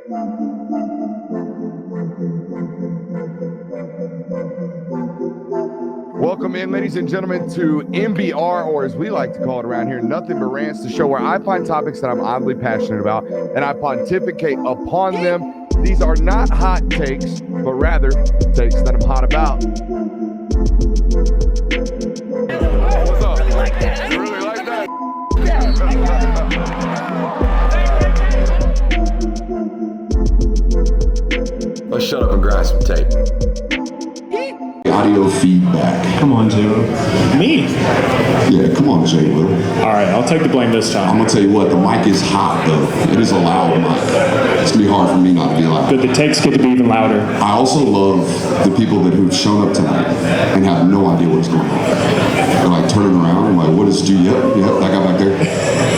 Welcome in, ladies and gentlemen, to MBR, or as we like to call it around here, Nothing But Rants, the show where I find topics that I'm oddly passionate about and I pontificate upon them. These are not hot takes, but rather takes that I'm hot about. What's up? You really like that? Let's shut up and grind some tape. Audio feedback. Come on, J-Will. Me? Yeah, come on, J-Will. All right, I'll take the blame this time. I'm going to tell you what, the mic is hot, though. It is a loud mic. It's going to be hard for me not to be loud. But the takes get to be even louder. I also love the people who've shown up tonight and have no idea what's going on. They're like turning around and like, what is Stu? Yep, that guy back there.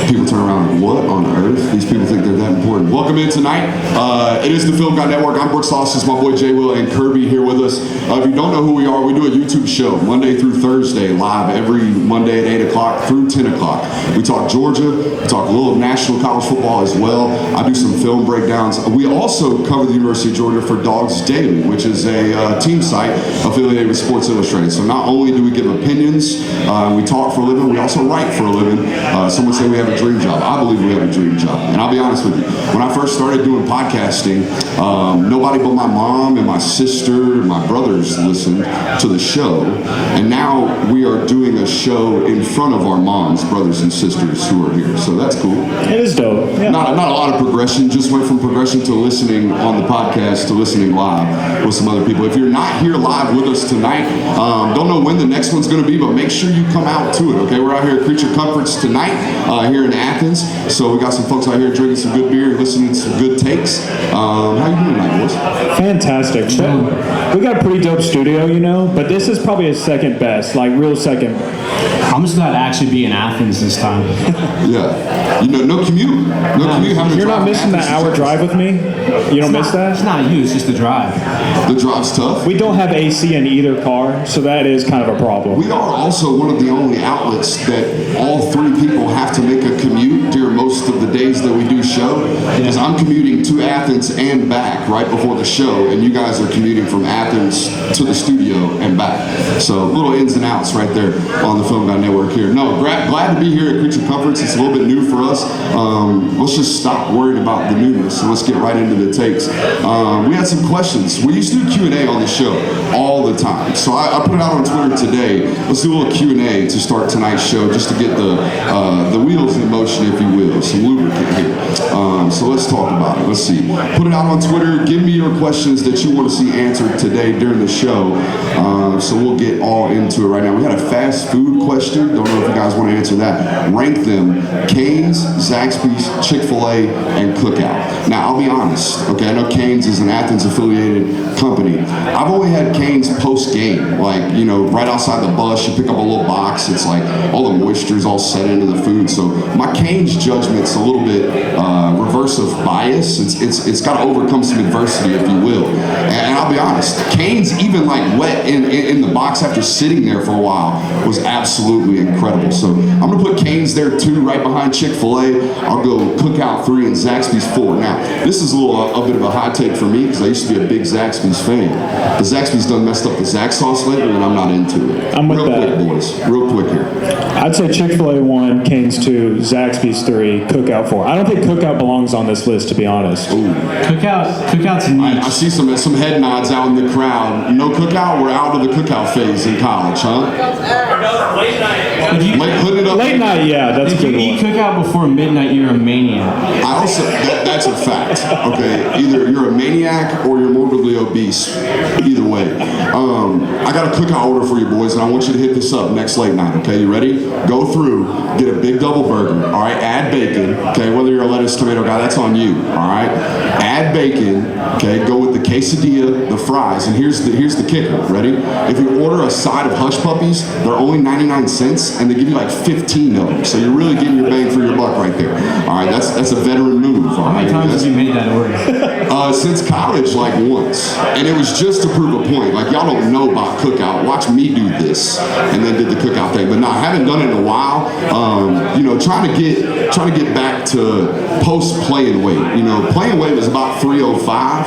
People turn around like, what on earth? These people think they're that important. Welcome in tonight. It is the Film Guy Network. I'm Brooks Sauce. It's my boy J-Will and Kirby here with us. If you don't know who we are, we do a YouTube show Monday through Thursday, live every Monday at 8 o'clock through 10 o'clock. We talk Georgia, we talk a little national college football as well. I do some film breakdowns. We also cover the University of Georgia for Dogs Daily, which is a team site affiliated with Sports Illustrated. So not only do we give opinions, we talk for a living, we also write for a living. Some would say we have a dream job. I believe we have a dream job. And I'll be honest with you, when I first started doing podcasting, nobody but my mom and my sister and my brothers listened to the show. And now we are doing a show in front of our moms, brothers and sisters who are here. So that's cool. It is dope. Yeah. Not a lot of progression. Just went from progression to listening on the podcast to listening live with some other people. If you're not here live with us tonight, don't know when the next one's going to be, but make sure you come out to it, okay? We're out here at Creature Comforts tonight here in Athens. So we got some folks out here drinking some good beer, listening to some good takes. How you doing tonight, boys? Fantastic. We got a pretty dope studio, you know, but this is probably a second best, like real second. I'm just glad to actually be in Athens this time. Yeah. You know, no commute. No commute. You're not missing that hour drive with me? You don't miss that? It's not you, it's just the drive. The drive's tough. We don't have AC in either car, so that is kind of a problem. We are also one of the only outlets that all three people have to make a commute during most of the days that we do show. Because I'm commuting to Athens and back right before the show, and you guys are commuting from Athens to the studio and back. So little ins and outs right there on the Film Guy Network here. No, glad to be here at Creature Comforts. It's a little bit new for us. Let's just stop worrying about the newness and let's get right into the takes. We had some questions. We used to do Q&A on the show all the time. So I put it out on Twitter today. Let's do a little Q&A to start tonight's show just to get the wheels in motion, if you will. Some lubricant here. So let's talk about it. Let's see. Put it out on Twitter. Give me your questions that you want to see answered today during the show. So we'll get all into it right now. We had a fast food question. Don't know if you guys want to answer that. Rank them: Cane's, Zaxby's, Chick-fil-A, and Cookout. Now, I'll be honest. Okay, I know Cane's is an Athens-affiliated company. I've only had Cane's post-game. Like, you know, right outside the bus, you pick up a little box. It's like all the moisture's all set into the food. So my Cane's judgment's a little bit reverse of bias. It's got to overcome some adversity, if you will. And I'll be honest, Cane's even like wet in the box after sitting there for a while was absolutely incredible. So I'm gonna put Cane's there 2, right behind Chick-fil-A. I'll go Cookout 3 and Zaxby's 4. Now, this is a bit of a hot take for me because I used to be a big Zaxby's fan. The Zaxby's done messed up the Zax sauce lately, and I'm not into it. I'm with Real that. quick, boys. Real quick here. I'd say Chick-fil-A 1, Cane's 2, Zaxby's 3, Cookout 4. I don't think Cookout belongs on this list, to be honest. Ooh. Cookouts neat. I see some head nods out in the crowd. No Cookout? We're out of the Cookout phase in college, huh? Late night, yeah, that's a If good you one. eat Cookout before midnight, you're a maniac. I also, that's a fact, okay? Either you're a maniac or you're morbidly obese. Either way. I got a Cookout order for you boys, and I want you to hit this up next late night, okay? You ready? Go through, get a big double burger, all right? Add bacon, okay? Whether you're a lettuce, tomato guy, that's on you, all right? Add bacon, okay? Go with the quesadilla, the fries, and here's the kicker, ready? If you order a side of Hush Puppies, they're only 99 cents, and they give you like 15 of them. So you're really getting your bang for your buck right there. All right, that's a veteran move. How many times have you made that order? Since college, like once. And it was just to prove a point. Like, y'all don't know about Cookout. Watch me do this. And then did the Cookout thing. But no, I haven't done it in a while. You know, trying to get back back to post playing weight. You know, playing weight was about 305,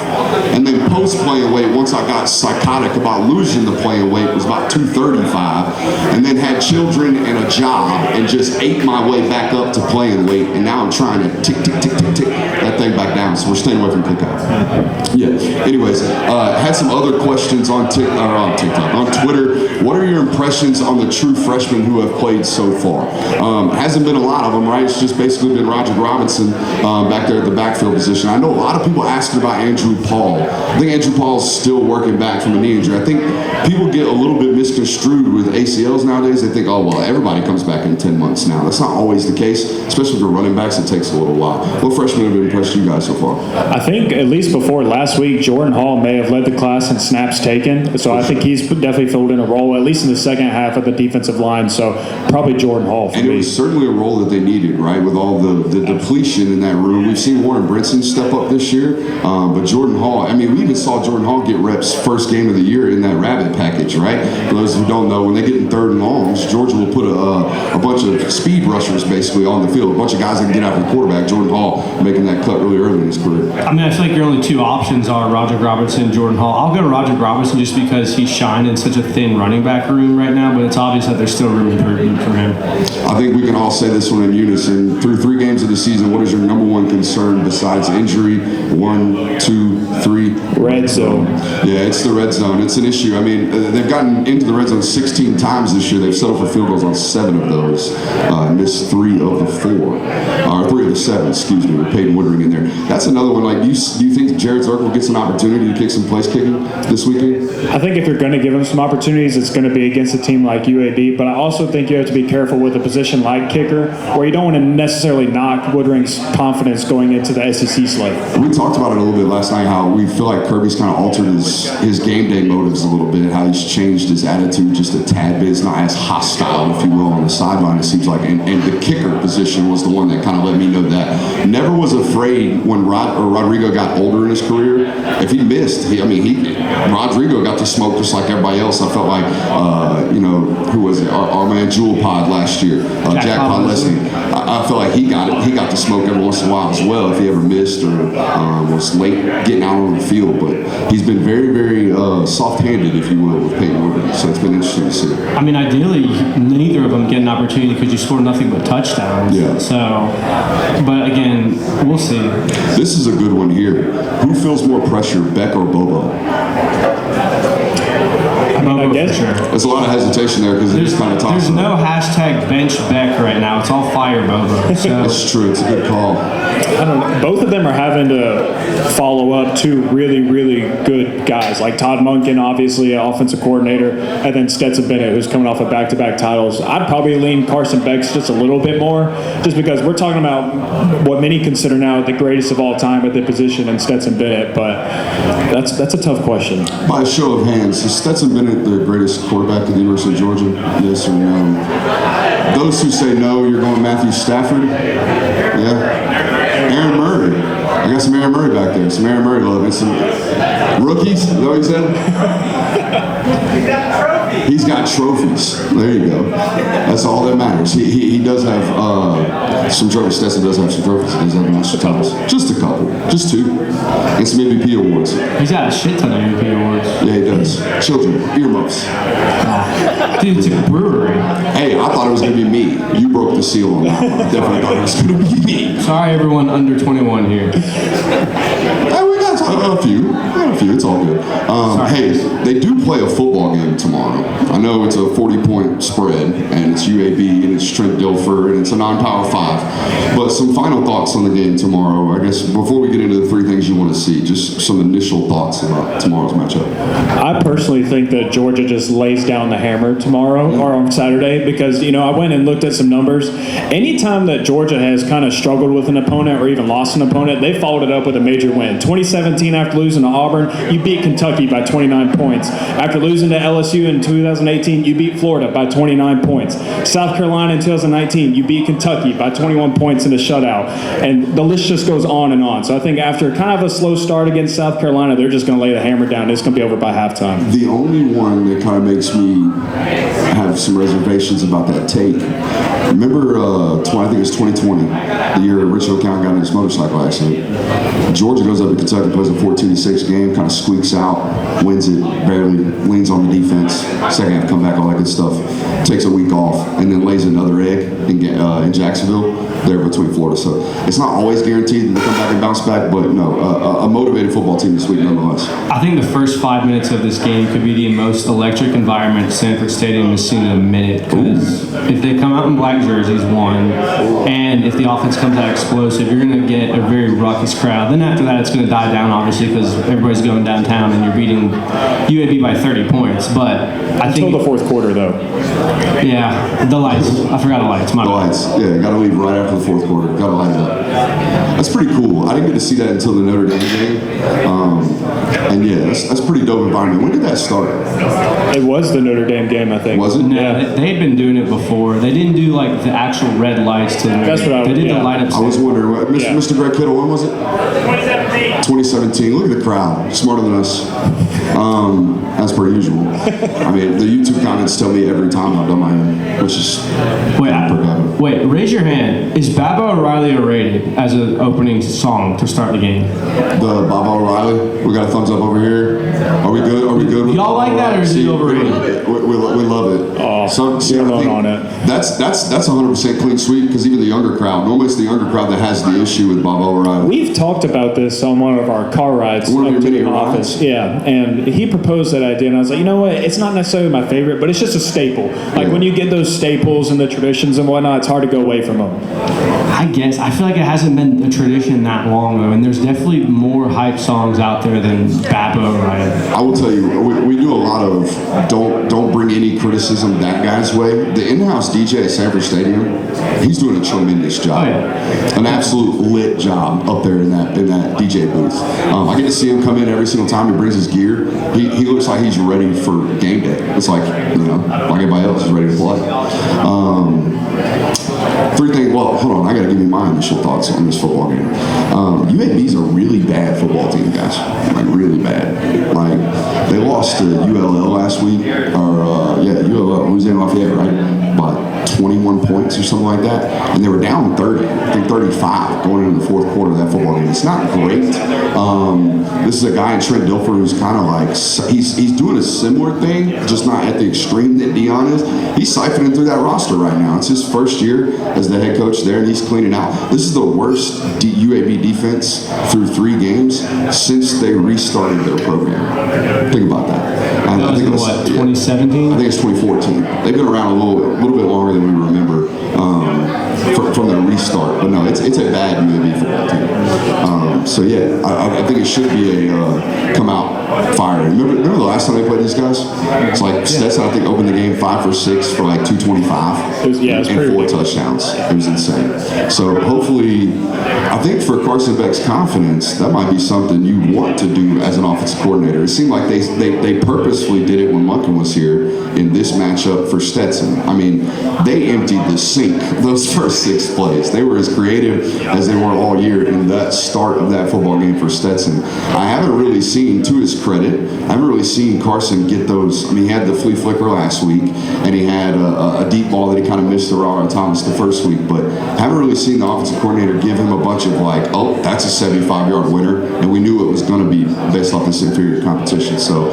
and then post playing weight, once I got psychotic about losing the playing weight, was about 235, and then had children and a job and just ate my way back up to playing weight, and now I'm trying to tick that thing back down. So we're staying away from cookout. Yeah. Anyways, had some other questions on TikTok, on Twitter. What are your impressions on the true freshmen who have played so far? Hasn't been a lot of them, right? It's just basically been Roger Robinson back there at the backfield position. I know a lot of people asking about Andrew Paul. I think Andrew Paul's still working back from a knee injury. I think people get a little bit misconstrued with ACLs nowadays. They think, oh, well, everybody comes back in 10 months now. That's not always the case, especially for running backs. It takes a little while. What freshmen have impressed you guys so far? I think at least before last week, Jordan Hall may have led the class in snaps taken. So I think he's definitely filled in a role, at least in the second half of the defensive line. So probably Jordan Hall for me. And it was certainly a role that they needed, right? With all the depletion in that room. We've seen Warren Brinson step up this year, but Jordan Hall, I mean, we even saw Jordan Hall get reps first game of the year in that rabbit package, right? For those who don't know, when they get in third and longs, Georgia will put a bunch of speed rushers basically on the field, a bunch of guys that can get after the quarterback. Jordan Hall making that cut really early in his career. I mean, I feel like your only two options are Roger Robinson and Jordan Hall. I'll go to Roger Robinson just because he's shined in such a thin running back room right now, but it's obvious that there's still room improvement for him. I think we can all say this one in unison. Through 3 games of the season, what is your number one concern besides injury? 1, 2, 3. Red zone. Yeah, it's the red zone. It's an issue. I mean, they've gotten into the red zone 16 times this year. They've settled for field goals on 7 of those. Missed 3 of the 4. Or 3 of the 7, excuse me, with Peyton Woodring in there. That's another one. Like, do you think Jared Zirkle gets an opportunity to kick some place kicking this weekend? I think if you're going to give him some opportunities, it's going to be against a team like UAB. But I also think you have to be careful with a position like kicker, where you don't want to necessarily knock Woodring's confidence going into the SEC slate. We talked about it a little bit last night, how we feel like Kirby's kind of altered his game day motives a little bit, how he's changed his attitude just a tad bit. It's not as hostile, if you will, on the sideline, it seems like. And the kicker position was the one that kind of let me know that. Never was afraid when Rodrigo got older in his career. If he missed, Rodrigo got to smoke just like everybody else. I felt like, who was it? Our man Jewel Pod last year, Jack Podleski. I felt like he got to smoke every once in a while as well if he ever missed or was late getting out on the field. But he's been very, very soft-handed, if you will, with Peyton Woodring. So it's been interesting to see. I mean, ideally, neither of them get an opportunity because you score nothing but touchdowns. Yeah. So, but again, we'll see. This is a good one here. Who feels more pressure, Beck or Bobo? I guess. Sure. There's a lot of hesitation there because it's kind of tough. There's no hashtag bench Beck right now. It's all fire Bobo. So. That's true. It's a good call. I don't know. Both of them are having to follow up 2 really, really good guys, like Todd Monken, obviously an offensive coordinator, and then Stetson Bennett, who's coming off of back-to-back titles. I'd probably lean Carson Beck just a little bit more, just because we're talking about what many consider now the greatest of all time at the position in Stetson Bennett, but that's a tough question. By a show of hands, is Stetson Bennett the greatest quarterback at the University of Georgia? Yes or no? Those who say no, you're going Matthew Stafford? Yeah? Aaron Murray. I got some Aaron Murray back there. Some Aaron Murray love. And some rookies. Is that what he said? He's got trophies. There you go. That's all that matters. He does have some trophies. Stetson does have some trophies. He does have national titles. Just a couple. Just 2. And some MVP awards. He's got a shit ton of MVP awards. Yeah, he does. Children. Earmuffs. Dude, it's a brewery. Hey, I thought it was going to be me. You broke the seal on that one. I definitely thought it was going to be me. Sorry, everyone under 21 here. Hey, we got a few. It's all good. Hey, they do play a football game tomorrow. I know it's a 40-point spread, and it's UAB, and it's Trent Dilfer, and it's a non-power 5. But some final thoughts on the game tomorrow. I guess before we get into the 3 things you want to see, just some initial thoughts about tomorrow's matchup. I personally think that Georgia just lays down the hammer tomorrow or on Saturday because, I went and looked at some numbers. Anytime that Georgia has kind of struggled with an opponent or even lost an opponent, they followed it up with a major win. 2017, after losing to Auburn, you beat Kentucky by 29 points. After losing to LSU in 2018, you beat Florida by 29 points. South Carolina in 2019, you beat Kentucky by 21 points in a shutout. And the list just goes on and on. So I think after kind of a slow start against South Carolina, they're just going to lay the hammer down. It's going to be over by halftime. The only one that kind of makes me have some reservations about that tape. Remember, I think it was 2020, the year Richard Count got in his motorcycle accident. Georgia goes up to Kentucky, plays a 14-6 game, kind of squeaks out, wins it, barely, leans on the defense, second half comeback, all that good stuff, takes a week off, and then lays another egg in Jacksonville, there between Florida. So it's not always guaranteed that they come back and bounce back, but no, a motivated football team this week nonetheless. I think the first 5 minutes of this game could be the most electric environment Sanford Stadium has seen in a minute, because if they come out in black jerseys, one, and if the offense comes out explosive, you're going to get a very ruckus crowd. Then after that, it's going to die down, obviously, because everybody's going downtown and you're beating UAB by 30 points. But I think until the fourth quarter, though. Yeah, the lights. I forgot the lights. The lights. Yeah, got to leave right after the fourth quarter. Got to light it up. That's pretty cool. I didn't get to see that until the Notre Dame game. And yeah, that's pretty dope environment. When did that start? It was the Notre Dame game, I think. Was it? No, they had been doing it before. They didn't do like the actual red lights to the That's what they did the light up. I was wondering, Mr. Greg Kittle, when was it? 2017. Look at the crowd. Smarter than us. As per usual. I mean, the YouTube comments tell me every time I've done my own, which is Wait, raise your hand. Is Baba O'Reilly rated as an opening song to start the game? The Baba O'Reilly. We got a thumbs up over here. Are we good? Are we good? Y'all like that, or is it overrated? We love it. Oh, on it. That's 100% clean sweep, because even the younger crowd, normally it's the younger crowd that has the issue with Baba O'Reilly. We've talked about this on one of our car rides up to the office. Rides? Yeah, and he proposed that idea, and I was like, you know what? It's not necessarily my favorite, but it's just a staple. Like when you get those staples and the traditions and whatnot, it's hard to go away from them. I guess. I feel like it hasn't been a tradition that long, though, and there's definitely more hype songs out there than Baba O'Reilly. I will tell you, we do a lot of don't bring any criticism that guy's way. The in-house DJ at Sanford Stadium, he's doing a tremendous job. Oh, yeah. An absolute lit job up there in that DJ booth. I get to see him come in every single time he brings his gear. He looks like he's ready for game day. It's like, like everybody else is ready to play. Three things. Well, hold on. I got to give you my initial thoughts on this football game. UAB's a really bad football team, guys. Like really bad. Like they lost to ULL last week, ULL, Louisiana Lafayette, right? By 21 points or something like that, and they were down 30, I think 35 going into the fourth quarter of that football game. It's not great. This is a guy in Trent Dilfer who's kind of like he's doing a similar thing, just not at the extreme that Dion is. He's siphoning through that roster right now. It's his first year as the head coach there, and he's cleaning out. This is the worst UAB defense through 3 games since they restarted their program. Think about that. I think it was 2017? I think it's 2014. They've been around a little bit longer than we remember from the restart. But no, it's a bad UAB football team. So yeah, I think it should be a come out fire. Remember the last time they played these guys? It's like Stetson, I think, opened the game 5 for 6 for like 225 and 4 touchdowns. It was insane. So hopefully, I think for Carson Beck's confidence, that might be something you want to do as an offensive coordinator. It seemed like they purposefully did it when Munkin was here in this matchup for Stetson. I mean, they emptied the sink those first 6 plays. They were as creative as they were all year in that start of that football game for Stetson. I haven't really seen, to his credit, I haven't really seen Carson get those. I mean, he had the flea flicker last week, and he had a deep ball that he kind of missed to Rara Thomas the first week, but haven't really seen the offensive coordinator give him a bunch of like, oh, that's a 75-yard winner, and we knew it was going to be based off this inferior competition. So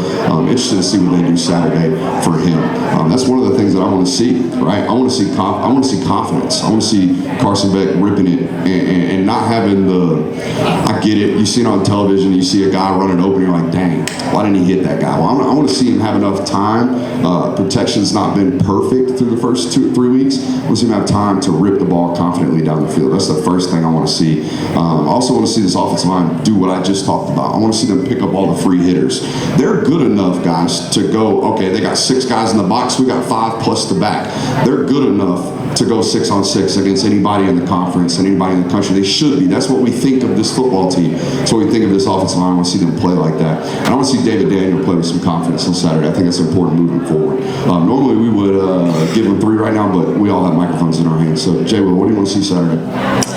interested to see what they do Saturday for him. That's one of the things that I want to see, right? I want to see confidence. I want to see Carson Beck ripping it and not having I get it. You see it on television. You see a guy running open. You're like, dang, why didn't he hit that guy? Well, I want to see him have enough time. Protection's not been perfect through the first 2 or 3 weeks. I want to see him have time to rip the ball confidently down the field. That's the first thing I want to see. I also want to see this offensive line do what I just talked about. I want to see them pick up all the free hitters. They're good enough, guys, to go, okay, they got 6 guys in the box. We got 5 plus the back. They're good enough to go 6-on-6 against anybody in the conference and anybody in the country. They should be. That's what we think of this football team. That's what we think of this offensive line. I want to see them play like that. And I want to see David Daniel play with some confidence on Saturday. I think that's important moving forward. Normally we would give him 3 right now, but we all have microphones in our hands. So, Jay, what do you want to see Saturday?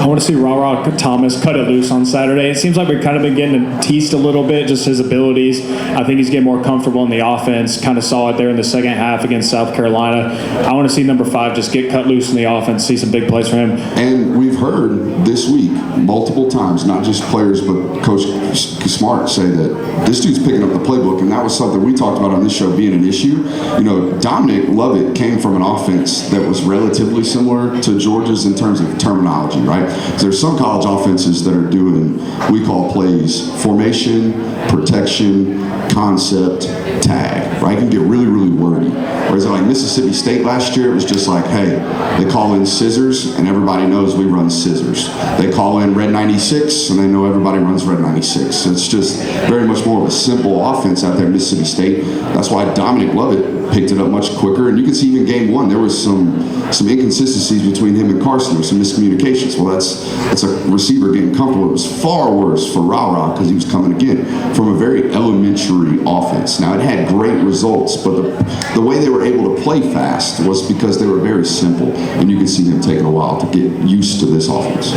I want to see Ra Thomas cut it loose on Saturday. It seems like we've kind of been getting teased a little bit, just his abilities. I think he's getting more comfortable in the offense. Kind of saw it there in the second half against South Carolina. I want to see number 5 just get cut loose in the offense, see some big plays for him. And we've heard this week multiple times, not just players, but Coach Smart say that this dude's picking up the playbook, and that was something we talked about on this show being an issue. You know, Dominic Lovett came from an offense that was relatively similar to Georgia's in terms of terminology, right? There's some college offenses that are doing, we call plays, formation, protection, concept, tag, right? It can get really, really wordy. Whereas like Mississippi State last year, it was just like, hey, they call in scissors, and everybody knows we run scissors. They call in red 96, and they know everybody runs red 96. So it's just very much more of a simple offense out there in Mississippi State. That's why Dominic Lovett picked it up much quicker. And you can see even game 1, there was some inconsistencies between him and Carson. There was some miscommunications. Well, that's a receiver getting comfortable. It was far worse for Ra because he was coming again from a very elementary offense. Now, it had great results, but the way they were able to play fast was because they were very simple. And you can see them taking a while to get used to this offense.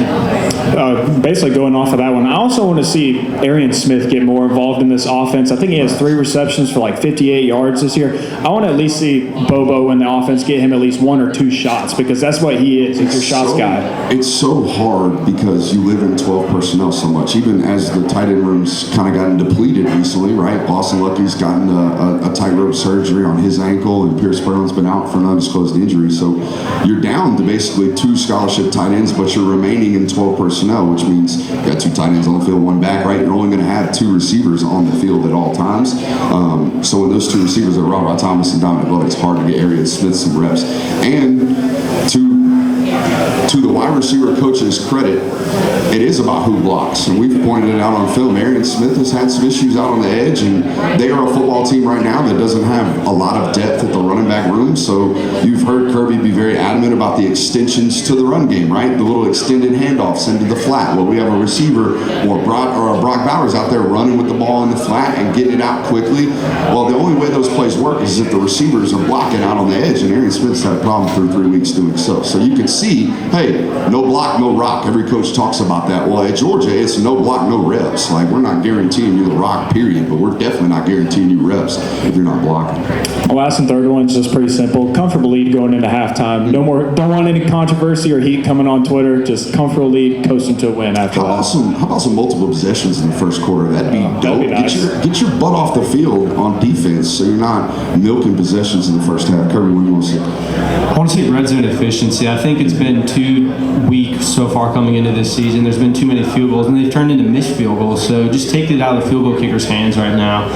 Basically going off of that one, I also want to see Arian Smith get more involved in this offense. I think he has 3 receptions for like 58 yards this year. I want to at least see Bobo in the offense get him at least 1 or 2 shots, because that's what he is. He's your shots guy. It's so hard because you live in 12 personnel so much. Even as the tight end room's kind of gotten depleted recently, right? Boston Lucky's gotten a tightrope surgery on his ankle, and Pierce Brown's been out for an undisclosed injury. So you're down to basically 2 scholarship tight ends, but you're remaining in 12 personnel, which means you got 2 tight ends on the field, 1 back, right? You're only going to have 2 receivers on the field at all times. So when those 2 receivers are Ra Thomas and Dominic Lovett, it's hard to get Arian Smith some reps. And to the wide receiver coach's credit, it is about who blocks. And we've pointed it out on film. Arian Smith has had some issues out on the edge, and they are a football team right now that doesn't have a lot of depth at the running back room. So you've heard Kirby be very adamant about the extensions to the run game, right? The little extended handoffs into the flat. Well, we have a receiver or a Brock Bowers out there running with the ball in the flat and getting it out quickly. Well, the only way those plays work is if the receivers are blocking out on the edge, and Arian Smith's had a problem through 3 weeks doing so. So you can see, hey, no block, no rock. Every coach talks about that. Well, at Georgia, it's no block, no reps. Like, we're not guaranteeing you the rock, period, but we're definitely not guaranteeing you reps if you're not blocking. Last and third one's just pretty simple. Comfortable lead going into halftime. No more. Don't want any controversy or heat coming on Twitter. Just comfortable lead, coasting to a win after that. How about some multiple possessions in the first quarter? That'd be dope. That'd be nice. Get your butt off the field on defense so you're not milking possessions in the first half. Kirby, what do you want to see? I want to see red zone efficiency. I think it's been too weak so far coming into this season. There's been too many field goals, and they've turned into missed field goals. So just take it out of the field goal kicker's hands right now.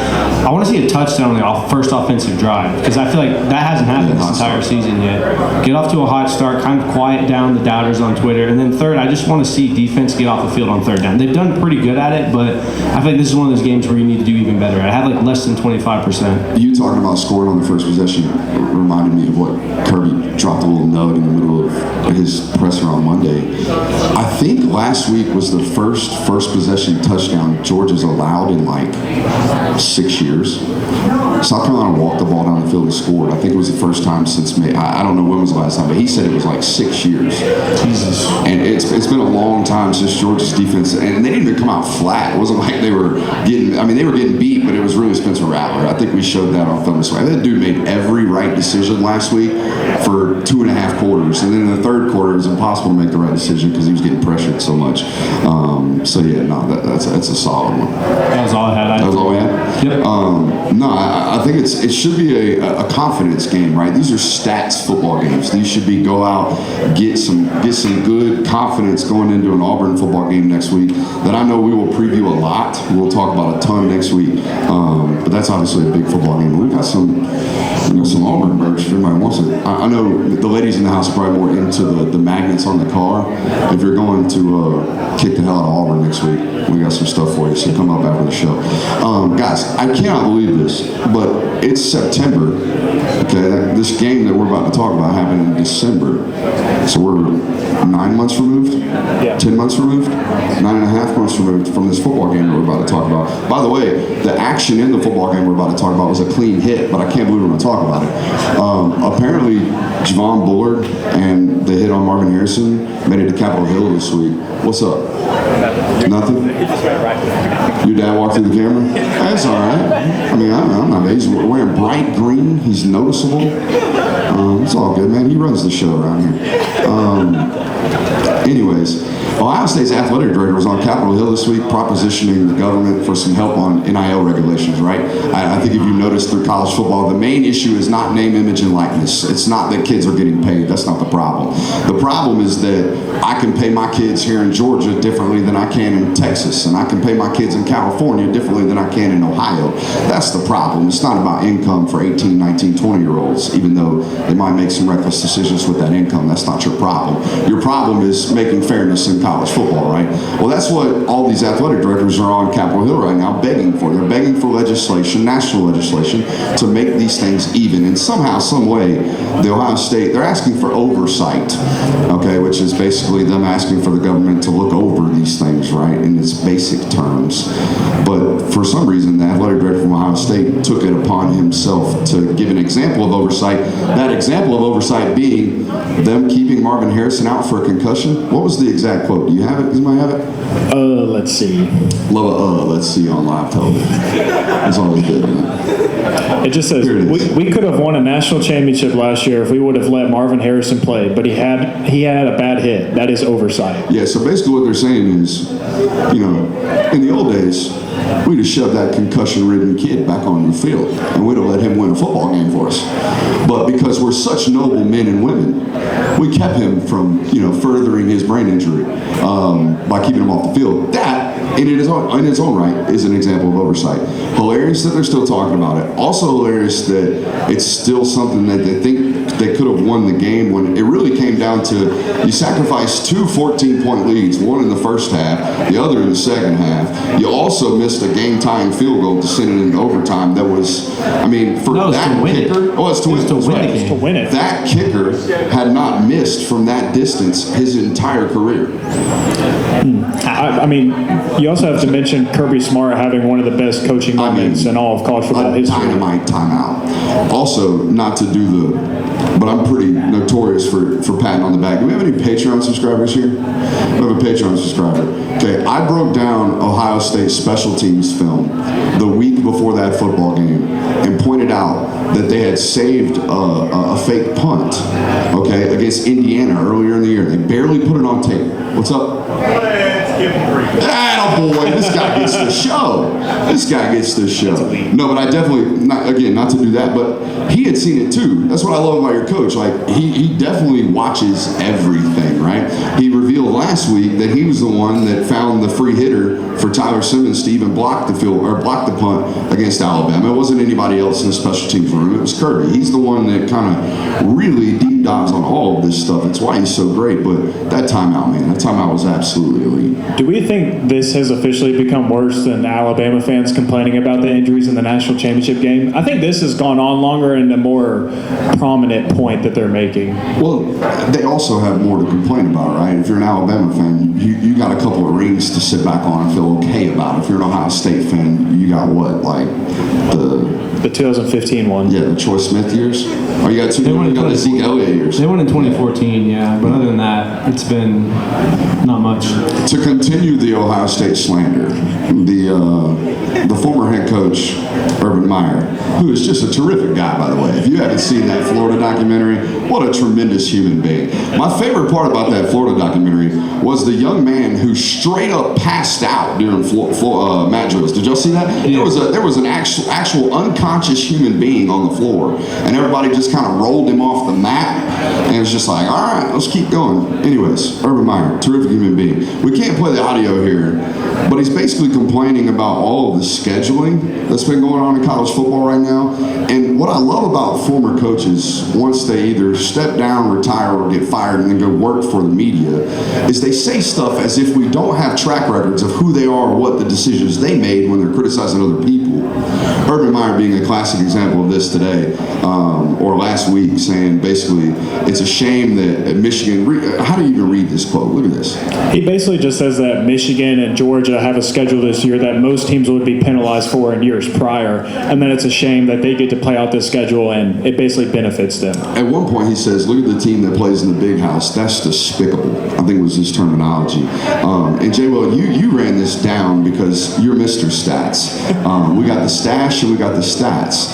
I want to see a touchdown on the first offensive drive, because I feel like that hasn't happened this entire season yet. Get off to a hot start, kind of quiet down the doubters on Twitter. And then third, I just want to see defense get off the field on third down. They've done pretty good at it, but I feel like this is one of those games where you need to do even better. I have like less than 25%. You talking about scoring on the first possession reminded me of what Kirby dropped a little note in the middle of his presser on Monday. I think last week was the first possession touchdown Georgia's allowed in like 6 years. South Carolina walked the ball down the field and scored. I think it was the first time since May. I don't know when was the last time, but he said it was like 6 years. Jesus. And it's been a long time since Georgia's defense, and they didn't even come out flat. It wasn't like they were getting beat, but it was really Spencer Rattler. I think we showed that on film this way. That dude made every right decision last week for 2.5 quarters, and then in the third quarter it was impossible to make the right decision because he was getting pressured so much. So yeah, no, that's a solid one. That was all I had. That was all we had? Yep. No, I think it should be a confidence game, right? These are stats football games. These should be go out, get some good confidence going into an Auburn football game next week that I know we will preview a lot. We'll talk about a ton next week. But that's obviously a big football game. We've got some Auburn merch if anybody wants it. I know the ladies in the house are probably more into the magnets on the car. If you're going to kick the hell out of Auburn next week. We got some stuff for you, so come up after the show. Guys, I cannot believe this, but it's September. Okay, this game that we're about to talk about happened in December. So we're 9 months removed? Yeah. 10 months removed? 9.5 months removed from this football game that we're about to talk about. By the way, the action in the football game we're about to talk about was a clean hit, but I can't believe we're going to talk about it. Apparently, Javon Bullard and the hit on Marvin Harrison made it to Capitol Hill this week. What's up? Nothing? Your dad walked through the camera? That's all right. I mean, I'm not. He's wearing bright green. He's noticeable. It's all good, man. He runs the show around here. Anyways, Ohio State's athletic director was on Capitol Hill this week propositioning the government for some help on NIL regulations, right? I think if you noticed through college football, the main issue is not name, image, and likeness. It's not that kids are getting paid. That's not the problem. The problem is that I can pay my kids here in Georgia differently than I can in Texas, and I can pay my kids in California differently than I can in Ohio. That's the problem. It's not about income for 18, 19, 20-year-olds, even though they might make some reckless decisions with that income. That's not your problem. Your problem is making fairness in college football, right? Well, that's what all these athletic directors are on Capitol Hill right now begging for. They're begging for legislation, national legislation, to make these things even. And somehow, some way, the Ohio State, they're asking for oversight, okay, which is basically them asking for the government to look over these things, right, in its basic terms. But for some reason, the athletic director from Ohio State took it upon himself to give an example of oversight. That example of oversight being them keeping Marvin Harrison out for a concussion. What was the exact quote? Do you have it? Does anybody have it? Let's see. Love a let's see on live television. It's always good, man. It just says, we could have won a national championship last year if we would have let Marvin Harrison play, but he had a bad hit. That is oversight. Yeah, so basically what they're saying is, you know, in the old days, we'd have shoved that concussion-ridden kid back on the field, and we'd have let him win a football game for us. But because we're such noble men and women, we kept him from, you know, furthering his brain injury by keeping him off the field. That, in its own right, is an example of oversight. Hilarious that they're still talking about it. Also hilarious that it's still something that they think they could have won the game when it really came down to you sacrificed 2 14-point leads, one in the first half, the other in the second half. You also missed a game-tying field goal to send it into overtime. That was, I mean, for that kicker. Oh, it's to win. To win it. That kicker had not missed from that distance his entire career. I mean, you also have to mention Kirby Smart having one of the best coaching moments in all of college football history. Dynamite timeout. Also, not to do but I'm pretty notorious for patting on the back. Do we have any Patreon subscribers here? We have a Patreon subscriber. Okay, I broke down Ohio State special teams film the week before that football game and pointed out that they had saved a fake punt, okay, against Indiana earlier in the year. They barely put it on tape. What's up? Attaboy, this guy gets the show. This guy gets the show. No, but I definitely, not to do that, but he had seen it too. That's what I love about your coach. Like, he definitely watches everything, right? He revealed last week that he was the one that found the free hitter for Tyler Simmons to even block the punt against Alabama. It wasn't anybody else in the special teams room. It was Kirby. He's the one that kind of really deep dives on all of this stuff. It's why he's so great. But that timeout, man, that timeout was absolutely elite. Do we think this has officially become worse than Alabama fans complaining about the injuries in the national championship game? I think this has gone on longer and a more prominent point that they're making. Well, they also have more to complain about, right? If you're an Alabama fan, you got a couple of rings to sit back on and feel okay about. If you're an Ohio State fan, you got what, like the 2015 one? Yeah, the Troy Smith years. Oh, you got two. You got the Zeke Elliott years. They won in 2014, yeah. But other than that, it's been not much. To continue the Ohio State slander, the former head coach Urban Meyer, who is just a terrific guy, by the way. If you haven't seen that Florida documentary, what a tremendous human being. My favorite part about that Florida documentary was the young man who straight up passed out during mat drills. Did y'all see that? Yeah. There was an actual unconscious human being on the floor, and everybody just kind of rolled him off the mat And it's just like, all right, let's keep going. Anyways, Urban Meyer, terrific human being. We can't play the audio here, but he's basically complaining about all of the scheduling that's been going on in college football right now. And what I love about former coaches, once they either step down, retire, or get fired and then go work for the media, is they say stuff as if we don't have track records of who they are or what the decisions they made when they're criticizing other people. Urban Meyer being a classic example of this today, or last week, saying basically it's a shame that Michigan, how do you even read this quote? Look at this. He basically just says that Michigan and Georgia have a schedule this year that most teams would be penalized for in years prior, and then it's a shame that they get to play out this schedule and it basically benefits them. At one point he says, look at the team that plays in the big house, that's despicable, I think was his terminology. And J-Will, you ran this down because you're Mr. Stats. We got the stash and we got the stats.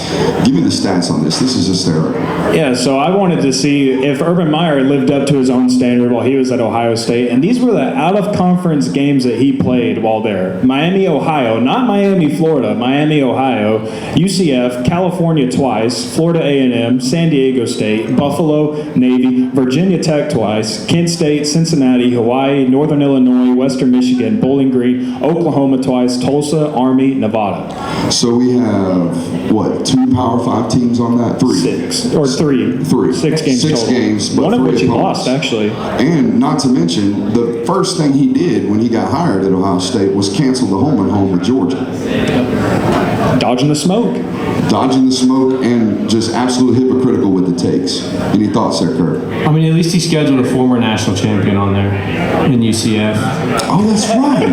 Give me the stats on this. This is hysterical. Yeah, so I wanted to see if Urban Meyer lived up to his own standard while he was at Ohio State, and these were the out-of-conference games that he played while there. Miami, Ohio, not Miami, Florida, Miami, Ohio, UCF, California twice, Florida A&M, San Diego State, Buffalo, Navy, Virginia Tech twice, Kent State, Cincinnati, Hawaii, Northern Illinois, Western Michigan, Bowling Green, Oklahoma twice, Tulsa, Army, Nevada. So we have, what, 2 Power 5 teams on that? 3. 6. Or 3. 3. 6 games 6 total. games, but one of 3 which he opponents. lost, actually. And not to mention, the first thing he did when he got hired at Ohio State was cancel the home and home with Georgia. Dodging the smoke. Dodging the smoke and just absolutely hypocritical with the takes. Any thoughts there, Kurt? I mean, at least he scheduled a former national champion on there in UCF. Oh, that's right.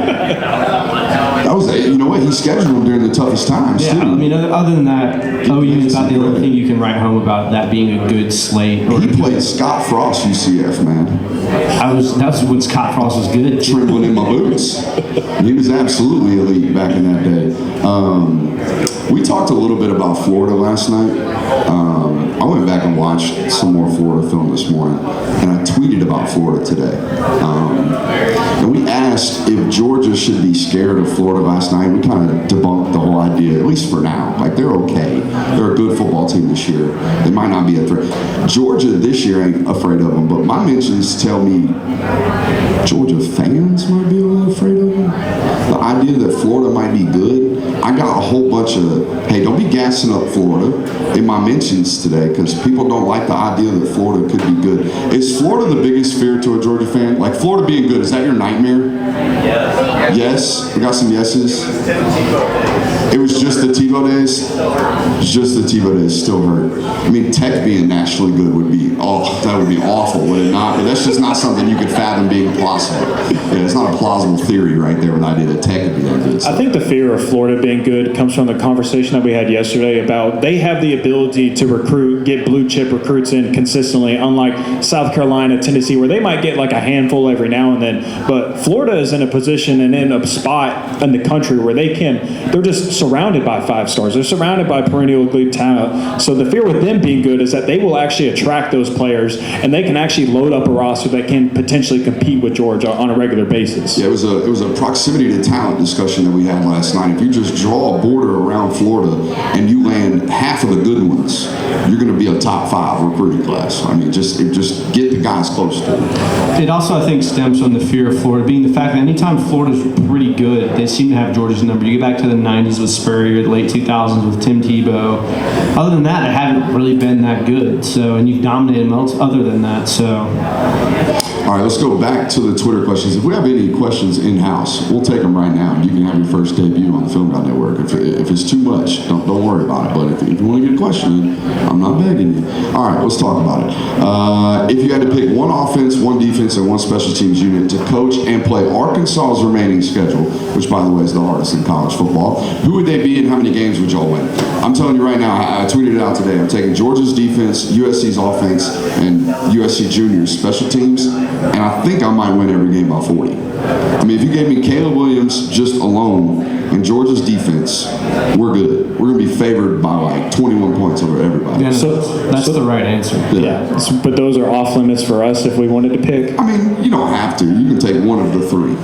That was, you know what, he scheduled them during the toughest times, Yeah, too. I mean, other than that, OU is about the only thing you can write home about that being a good slate. He played Scott Frost UCF, man. That's when Scott Frost was good. Trembling in my boots. He was absolutely elite back in that day. We talked a little bit about Florida last night. I went back and watched some more Florida film this morning, and I tweeted about Florida today. And we asked if Georgia should be scared of Florida last night. We kind of debunked the whole idea, at least for now. Like, they're okay. They're a good football team this year. They might not be a threat. Georgia this year ain't afraid of them, but my mentions tell me Georgia fans might be a little afraid of them. The idea that Florida might be good. I got a whole bunch of, hey, don't be gassing up Florida in my mentions today, because people don't like the idea that Florida could be good. Is Florida the biggest fear to a Georgia fan? Like, Florida being good, is that your nightmare? Yes. We got some yeses. It was just the Tebow days. Just the Tebow days still hurt. I mean, Tech being nationally good would be, that would be awful, would it not? But that's just not something you could fathom being plausible. Yeah, it's not a plausible theory right there when I did a Tech would be that good. So. I think the fear of Florida being good comes from the conversation that we had yesterday about they have the ability to recruit, get blue chip recruits in consistently, unlike South Carolina, Tennessee, where they might get like a handful every now and then. But Florida is in a position and in a spot in the country where they're just surrounded by 5 stars. They're surrounded by perennial elite talent. So the fear with them being good is that they will actually attract those players and they can actually load up a roster that can potentially compete with Georgia on a regular basis. Yeah, it was a proximity to talent discussion that we had last night. If you just draw a border around Florida and you land half of the good ones, you're going to be a top 5 recruiting class. I mean, just get the guys close to it. It also, I think, stems from the fear of Florida being the fact that anytime Florida's pretty good, they seem to have Georgia's number. You get back to the 90s with Spurrier, the late 2000s with Tim Tebow. Other than that, it hadn't really been that good. So, and you've dominated them other than that. So. All right, let's go back to the Twitter questions. If we have any questions in-house, we'll take them right now. You can have your first debut on the Film Guy Network. If it's too much, don't worry about it. But if you want to get a question in, I'm not begging you. All right, let's talk about it. If you had to pick one offense, one defense, and one special teams unit to coach and play Arkansas's remaining schedule, which, by the way, is the hardest in college football, who would they be and how many games would y'all win? I'm telling you right now, I tweeted it out today. I'm taking Georgia's defense, USC's offense, and USC Junior's special teams. And I think I might win every game by 40. I mean, if you gave me Caleb Williams just alone and Georgia's defense, we're good. We're going to be favored by like 21 points over everybody. Yeah, that's the right answer. Yeah, but those are off limits for us if we wanted to pick. I mean, you don't have to. You can take one of the 3.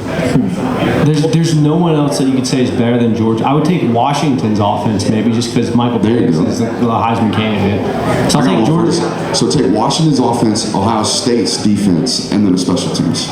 There's no one else that you could say is better than Georgia. I would take Washington's offense maybe just because Michael Penix is the Heisman candidate. So I'll take Georgia. So take Washington's offense, Ohio State's defense, and then the special teams.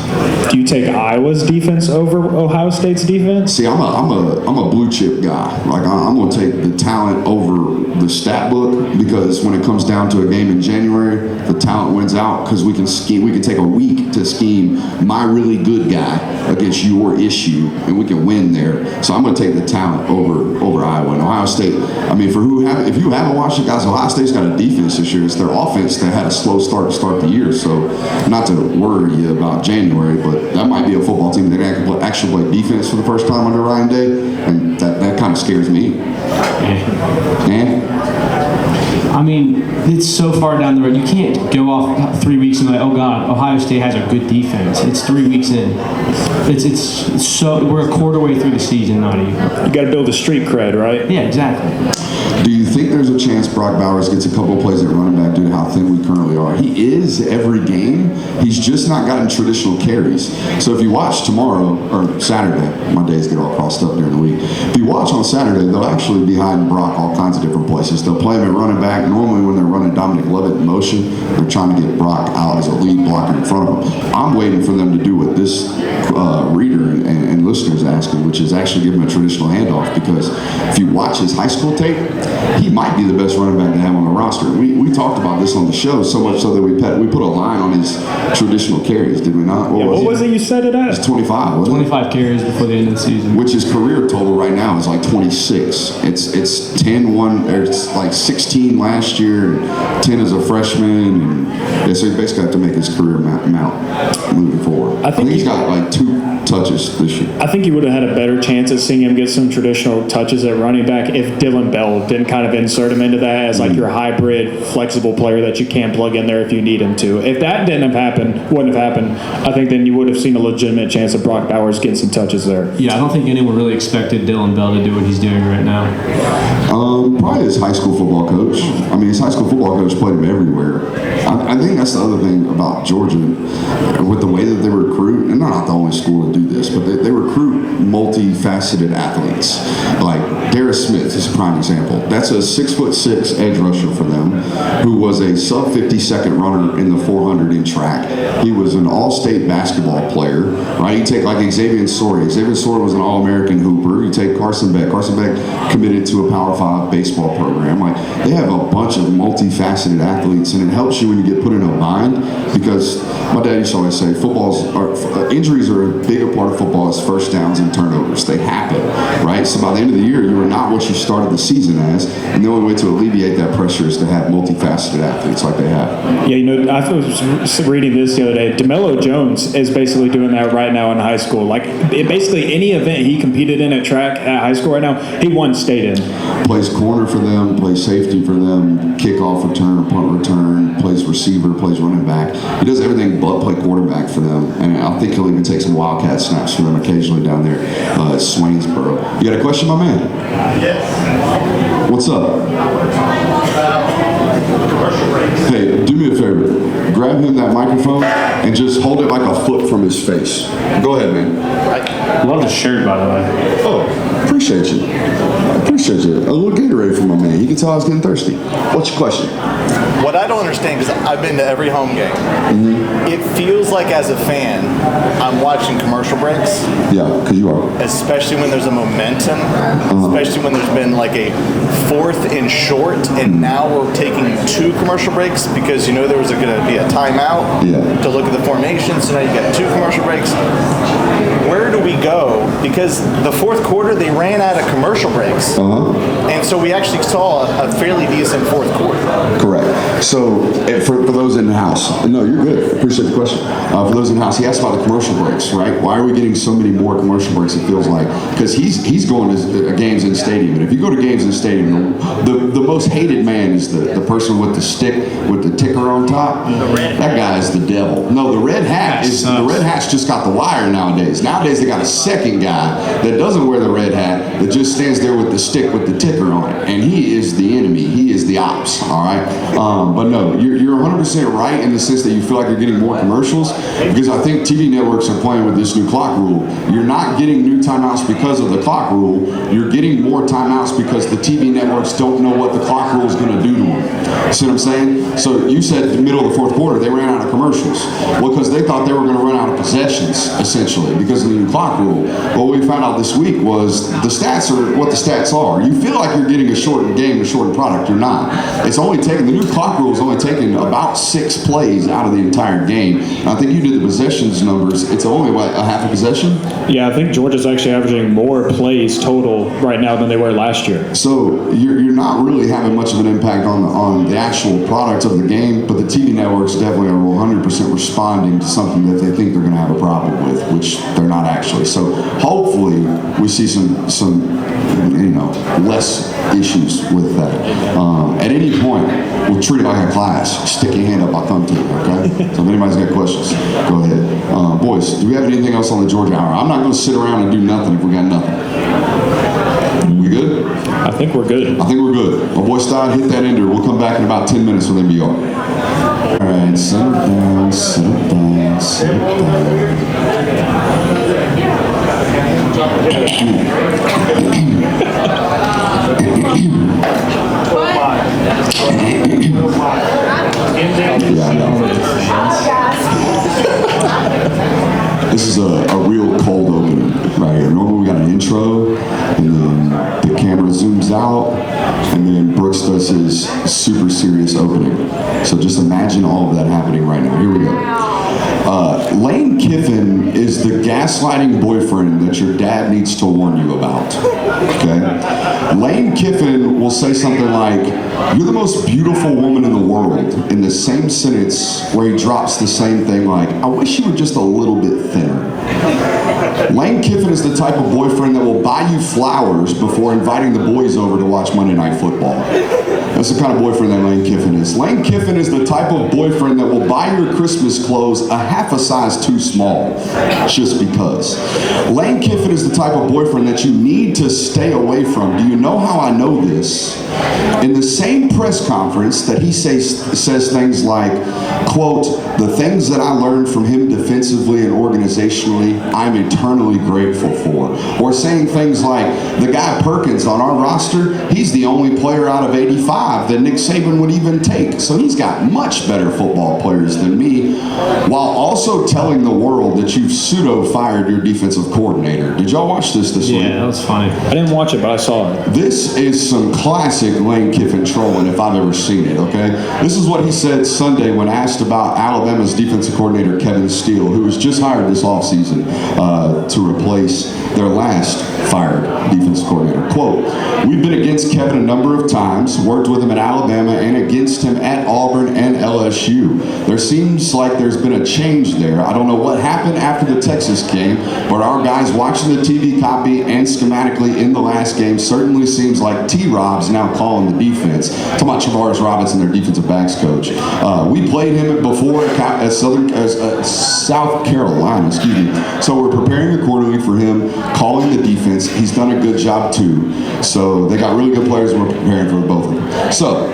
Do you take Iowa's defense over Ohio State's defense? See, I'm a blue chip guy. Like I'm gonna take the talent over the stat book, because when it comes down to a game in January, the talent wins out because we can scheme. We can take a week to scheme my really good guy against your issue, and we can win there. So I'm going to take the talent over Iowa and Ohio State. I mean, if you haven't watched it, guys, Ohio State's got a defense this year. It's their offense that had a slow start to start the year. So not to worry you about January, but that might be a football team that actually play defense for the first time under Ryan Day, and that kind of scares me. I mean, it's so far down the road. You can't go off 3 weeks and be like, oh God, Ohio State has a good defense. It's 3 weeks in. It's so we're a quarter way through the season, not even. You got to build a street cred, right? Yeah, exactly. Do you think there's a chance Brock Bowers gets a couple of plays at running back due to how thin we currently are? He is every game. He's just not gotten traditional carries. So if you watch tomorrow, or Saturday, my days get all crossed up during the week. If you watch on Saturday, they'll actually be hiding Brock all kinds of different places. They'll play him at running back. Normally when they're running Dominic Lovett in motion, they're trying to get Brock out as a lead blocker in front of him. I'm waiting for them to do what this reader and listeners asking, which is actually give him a traditional handoff, because if you watch his high school tape, he might be the best running back to have on the roster. We talked about this on the show, so much so that we put a line on his traditional carries, did we not? What was it you said it as? It's 25, wasn't 25 carries before the end of the season. Which his career total right now is like 26. It's 10 one, or it's like 16 last year, 10 as a freshman, and so he basically have to make his career mount moving forward. I think he's got like 2 touches this year. I think you would have had a better chance at seeing him get some traditional touches at running back if Dylan Bell didn't kind of insert him into that as like your hybrid, flexible player that you can plug in there if you need him to. If that wouldn't have happened, I think then you would have seen a legitimate chance of Brock Bowers getting some touches there. Yeah, I don't think anyone really expected Dylan Bell to do what he's doing right now. Probably his high school football coach. I mean, his high school football coach played him everywhere. I think that's the other thing about Georgia, with the way that they recruit, and they're not the only school to do this, but they recruit multifaceted athletes. Like Darius Smith is a prime example. That's a 6'6" edge rusher for them, who was a sub 50-second runner in the 400 in track. He was an all-state basketball player, right? You take like Xavier Sori. Xavier Sori was an All-American hooper. You take Carson Beck. Carson Beck committed to a Power 5 baseball program. Like, they have a bunch of multifaceted athletes, and it helps you when you get put in a bind, because my dad used to always say injuries are a bigger part of football as first downs and turnovers. They happen, right? So by the end of the year, you are not what you started the season as, and the only way to alleviate that pressure is to have multifaceted athletes like they have. Yeah, I was reading this the other day. DeMello Jones is basically doing that right now in high school. Like, basically any event he competed in at track at high school right now, he won state in. Plays corner for them, plays safety for them, kickoff return, punt return, plays receiver, plays running back. He does everything but play quarterback for them, and I think he'll even take some Wildcat snaps for them occasionally down there at Swainsboro. You got a question, my man? Yes. What's up? Hey, do me a favor. Grab him that microphone and just hold it like a foot from his face. Go ahead, man. Love the shirt, by the way. Oh, appreciate you. A little Gatorade for my man. You can tell I was getting thirsty. What's your question? What I don't understand, because I've been to every home game, it feels like as a fan, I'm watching commercial breaks. Yeah, because you are. Especially when there's a momentum, especially when there's been like a 4th and short, and now we're taking 2 commercial breaks because you know there was going to be a timeout to look at the formation, so now you got 2 commercial breaks. Where do we go? Because the 4th quarter, they ran out of commercial breaks. And so we actually saw a fairly decent 4th quarter. Correct. So for those in the house, no, you're good. Appreciate the question. For those in the house, he asked about the commercial breaks, right? Why are we getting so many more commercial breaks, it feels like? Because he's going to games in the stadium. And if you go to games in the stadium, the most hated man is the person with the stick with the ticker on top. That guy is the devil. No, the red hat's just got the wire nowadays. Now Nowadays they got a second guy that doesn't wear the red hat, that just stands there with the stick with the ticker on it, and he is the enemy. He is the ops. All right, but no, you're 100% right in the sense that you feel like you're getting more commercials, because I think TV networks are playing with this new clock rule. You're not getting new timeouts because of the clock rule. You're getting more timeouts because the TV networks don't know what the clock rule is going to do to them. See what I'm saying? So you said the middle of the fourth quarter they ran out of commercials. Well, because they thought they were going to run out of possessions, essentially, because of the new clock rule. What we found out this week was the stats are what the stats are. You feel like you're getting a shortened game, a shortened product. You're not. It's only taking, the new clock rule is only taking about 6 plays out of the entire game. And I think you did the possessions numbers. It's only, what, a half a possession? Yeah, I think Georgia's actually averaging more plays total right now than they were last year. So you're not really having much of an impact on the actual product of the game, but the TV networks definitely are 100% responding to something that they think they're going to have a problem with, which they're not actually. So hopefully we see some less issues with that. At any point, we'll treat it like a class. Stick your hand up, I'll come to you, okay? So if anybody's got questions, go ahead. Boys, do we have anything else on the Georgia Hour? I'm not going to sit around and do nothing if we got nothing. We good? I think we're good. I think we're good. My boy Stein, hit that ender. We'll come back in about 10 minutes with NBR. All right, settle down, settle down, settle Yeah, I know. This is a real cold opening right here. Normally we got an intro, and then the camera zooms out, and then Brooks does his super serious opening. So just imagine all of that happening right now. Here we go. Lane Kiffin is the gaslighting boyfriend that your dad needs to warn you about. Okay? Lane Kiffin will say something like, "You're the most beautiful woman in the world," in the same sentence where he drops the same thing like, "I wish you were just a little bit thinner." Lane Kiffin is the type of boyfriend that will buy you flowers before inviting the boys over to watch Monday Night Football. That's the kind of boyfriend that Lane Kiffin is. Lane Kiffin is the type of boyfriend that will buy your Christmas clothes a half a size too small, just because. Lane Kiffin is the type of boyfriend that you need to stay away from. Do you know how I know this? In the same press conference that he says things like, quote, "The things that I learned from him defensively and organizationally, I'm eternally grateful for." Or saying things like, "The guy Perkins on our roster, he's the only player out of 85 that Nick Saban would even take. So he's got much better football players than me," while also telling the world that you've pseudo-fired your defensive coordinator. Did y'all watch this week? Yeah, that was funny. I didn't watch it, but I saw it. This is some classic Lane Kiffin trolling if I've ever seen it, okay? This is what he said Sunday when asked about Alabama's defensive coordinator, Kevin Steele, who was just hired this offseason to replace their last fired defensive coordinator. Quote, "We've been against Kevin a number of times, worked with him at Alabama and against him at Auburn and LSU. There seems like there's been a change there. I don't know what happened after the Texas game, but our guys watching the TV copy and schematically in the last game certainly seems like T-Rob's now calling the defense." Talking about Travaris Robinson, their defensive backs coach. "We played him before at South Carolina, excuse me. So we're preparing accordingly for him, calling the defense. He's done a good job too. So they got really good players and we're preparing for both of them." So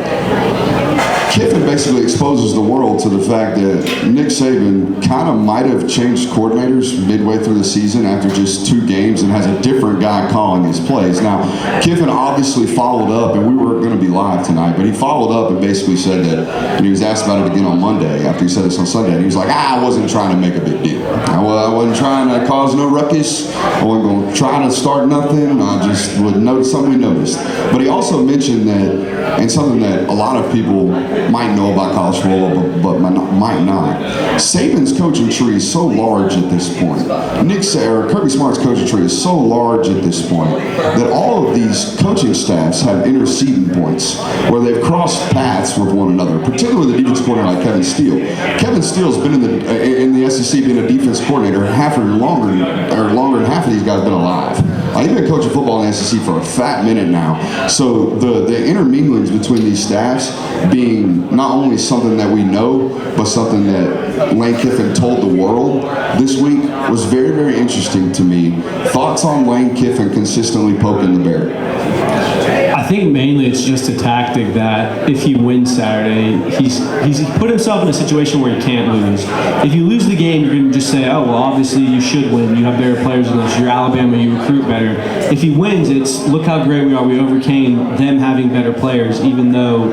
Kiffin basically exposes the world to the fact that Nick Saban kind of might have changed coordinators midway through the season after just 2 games and has a different guy calling his plays. Now, Kiffin obviously followed up, and we were going to be live tonight, but he followed up and basically said that, and he was asked about it again on Monday after he said this on Sunday, and he was like, "I wasn't trying to make a big deal. I wasn't trying to cause no ruckus. I wasn't going to try to start nothing. I just would notice something we noticed." But he also mentioned that, and something that a lot of people might know about college football, but might not. Saban's coaching tree is so large at this point. Kirby Smart's coaching tree is so large at this point that all of these coaching staffs have interceding points where they've crossed paths with one another, particularly the defense coordinator like Kevin Steele. Kevin Steele's been in the SEC being a defense coordinator longer than half of these guys have been alive. He's been coaching football in the SEC for a fat minute now. So the interminglings between these staffs being not only something that we know, but something that Lane Kiffin told the world this week was very, very interesting to me. Thoughts on Lane Kiffin consistently poking the bear? I think mainly it's just a tactic that if he wins Saturday, he's put himself in a situation where he can't lose. If you lose the game, you're going to just say, oh, well, obviously you should win. You have better players than us. You're Alabama. You recruit better. If he wins, it's look how great we are. We overcame them having better players, even though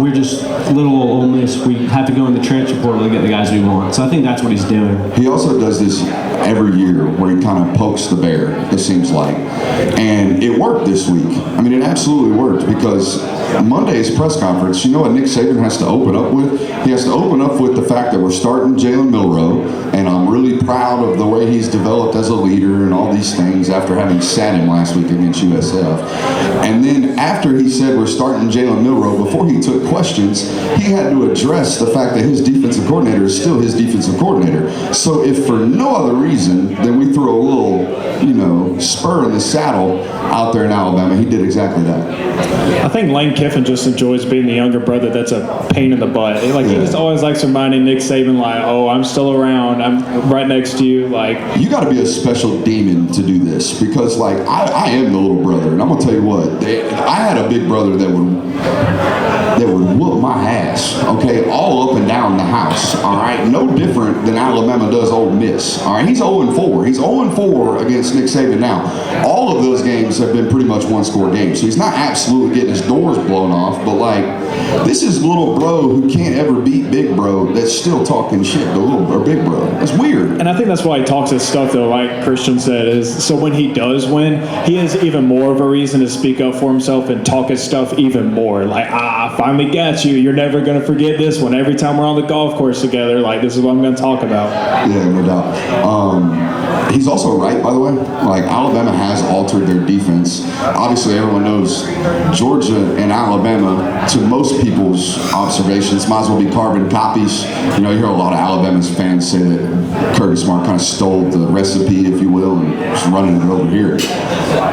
we're just little Ole Miss. We have to go in the transfer portal to get the guys we want. So I think that's what he's doing. He also does this every year where he kind of pokes the bear, it seems like. And it worked this week. I mean, it absolutely worked because Monday's press conference, you know what Nick Saban has to open up with? He has to open up with the fact that we're starting Jalen Milroe, and I'm really proud of the way he's developed as a leader and all these things after having sat him last week against USF. And then after he said we're starting Jalen Milroe, before he took questions, he had to address the fact that his defensive coordinator is still his defensive coordinator. So if for no other reason than we threw a little, spur in the saddle out there in Alabama, he did exactly that. I think Lane Kiffin just enjoys being the younger brother that's a pain in the butt. He just always likes reminding Nick Saban, oh, I'm still around. I'm right next to you. You got to be a special demon to do this because, I am the little brother. And I'm going to tell you what, I had a big brother that would whoop my ass, okay, all up and down the house, all right? No different than Alabama does Ole Miss, all right? He's 0-4. He's 0-4 against Nick Saban now. All of those games have been pretty much one-score games, so he's not absolutely getting his doors blown off, but, this is little bro who can't ever beat big bro that's still talking shit to little or big bro. That's weird. And I think that's why he talks his stuff, though, like Christian said, is so when he does win, he has even more of a reason to speak up for himself and talk his stuff even more. Finally got you. You're never going to forget this one. Every time we're on the golf course together, this is what I'm going to talk about. Yeah, no doubt. He's also right, by the way. Alabama has altered their defense. Obviously, everyone knows Georgia and Alabama, to most people's observations, might as well be carbon copies. You hear a lot of Alabama's fans say that Kirby Smart kind of stole the recipe, if you will, and just running it over here.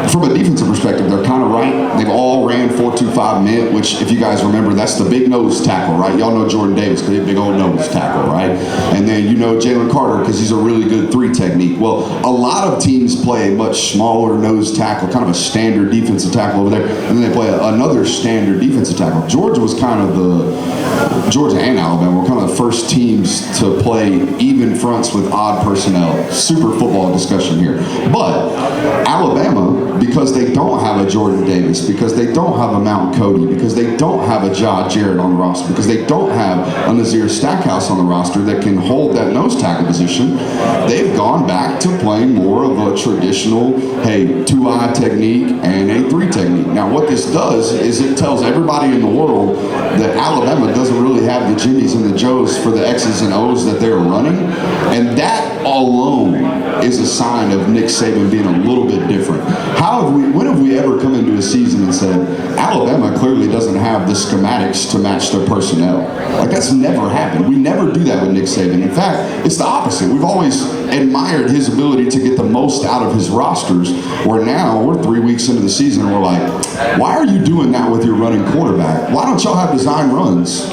From a defensive perspective, they're kind of right. They've all ran 4-2-5 mid, which, if you guys remember, that's the big nose tackle, right? Y'all know Jordan Davis because he's a big old nose tackle, right? And then Jalen Carter because he's a really good 3 technique. Well, a lot of teams play a much smaller nose tackle, kind of a standard defensive tackle over there, and then they play another standard defensive tackle. Georgia and Alabama were kind of the first teams to play even fronts with odd personnel. Super football discussion here. But Alabama, because they don't have a Jordan Davis, because they don't have a Mount Cody, because they don't have a Ja Jarrett on the roster, because they don't have a Nazir Stackhouse on the roster that can hold that nose tackle position, they've gone back to playing more of a traditional, 2-eye technique and a 3 technique. Now, what this does is it tells everybody in the world that Alabama doesn't really have the Jimmies and the Joes for the X's and O's that they're running, and that alone is a sign of Nick Saban being a little bit different. When have we ever come into a season and said, Alabama clearly doesn't have the schematics to match their personnel? That's never happened. We never do that with Nick Saban. In fact, it's the opposite. We've always admired his ability to get the most out of his rosters, where now we're 3 weeks into the season and we're like, why are you doing that with your running quarterback? Why don't y'all have design runs?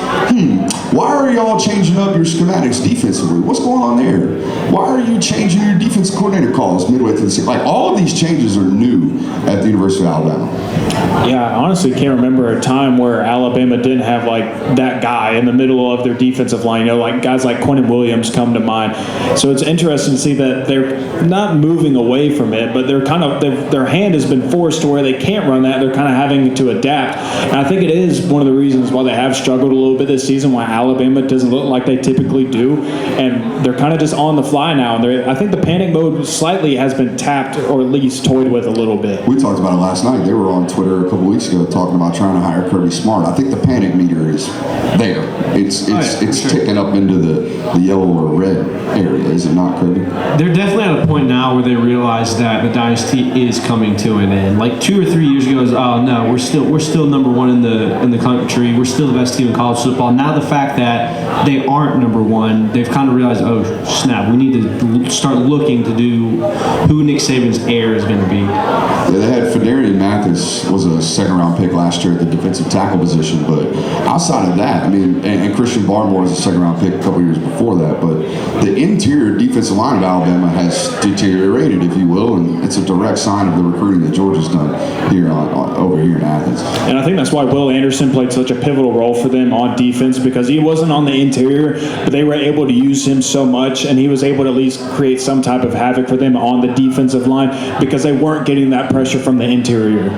Why are y'all changing up your schematics defensively? What's going on there? Why are you changing your defense coordinator calls midway through the season? All of these changes are new at the University of Alabama. Yeah, I honestly can't remember a time where Alabama didn't have that guy in the middle of their defensive line. Guys like Quentin Williams come to mind. So it's interesting to see that they're not moving away from it, but they're their hand has been forced to where they can't run that. They're kind of having to adapt. And I think it is one of the reasons why they have struggled a little bit this season, why Alabama doesn't look like they typically do. And they're kind of just on the fly now. And I think the panic mode slightly has been tapped, or at least toyed with a little bit. We talked about it last night. They were on Twitter a couple weeks ago talking about trying to hire Kirby Smart. I think the panic meter is there. It's ticking up into the yellow or red area, is it not, Kirby? They're definitely at a point now where they realize that the dynasty is coming to an end. Like 2 or 3 years ago, it was, oh no, we're still number one in the country. We're still the best team in college football. Now the fact that they aren't number one, they've kind of realized, oh snap, we need to start looking to do who Nick Saban's heir is going to be. Yeah, they had Fedarian Mathis was a second-round pick last year at the defensive tackle position, but outside of that, I mean, and Christian Barmore was a second-round pick a couple years before that, but the interior defensive line of Alabama has deteriorated, if you will, and it's a direct sign of the recruiting that Georgia's done here over here in Athens. And I think that's why Will Anderson played such a pivotal role for them on defense, because he wasn't on the interior, but they were able to use him so much, and he was able to at least create some type of havoc for them on the defensive line because they weren't getting that pressure from the interior.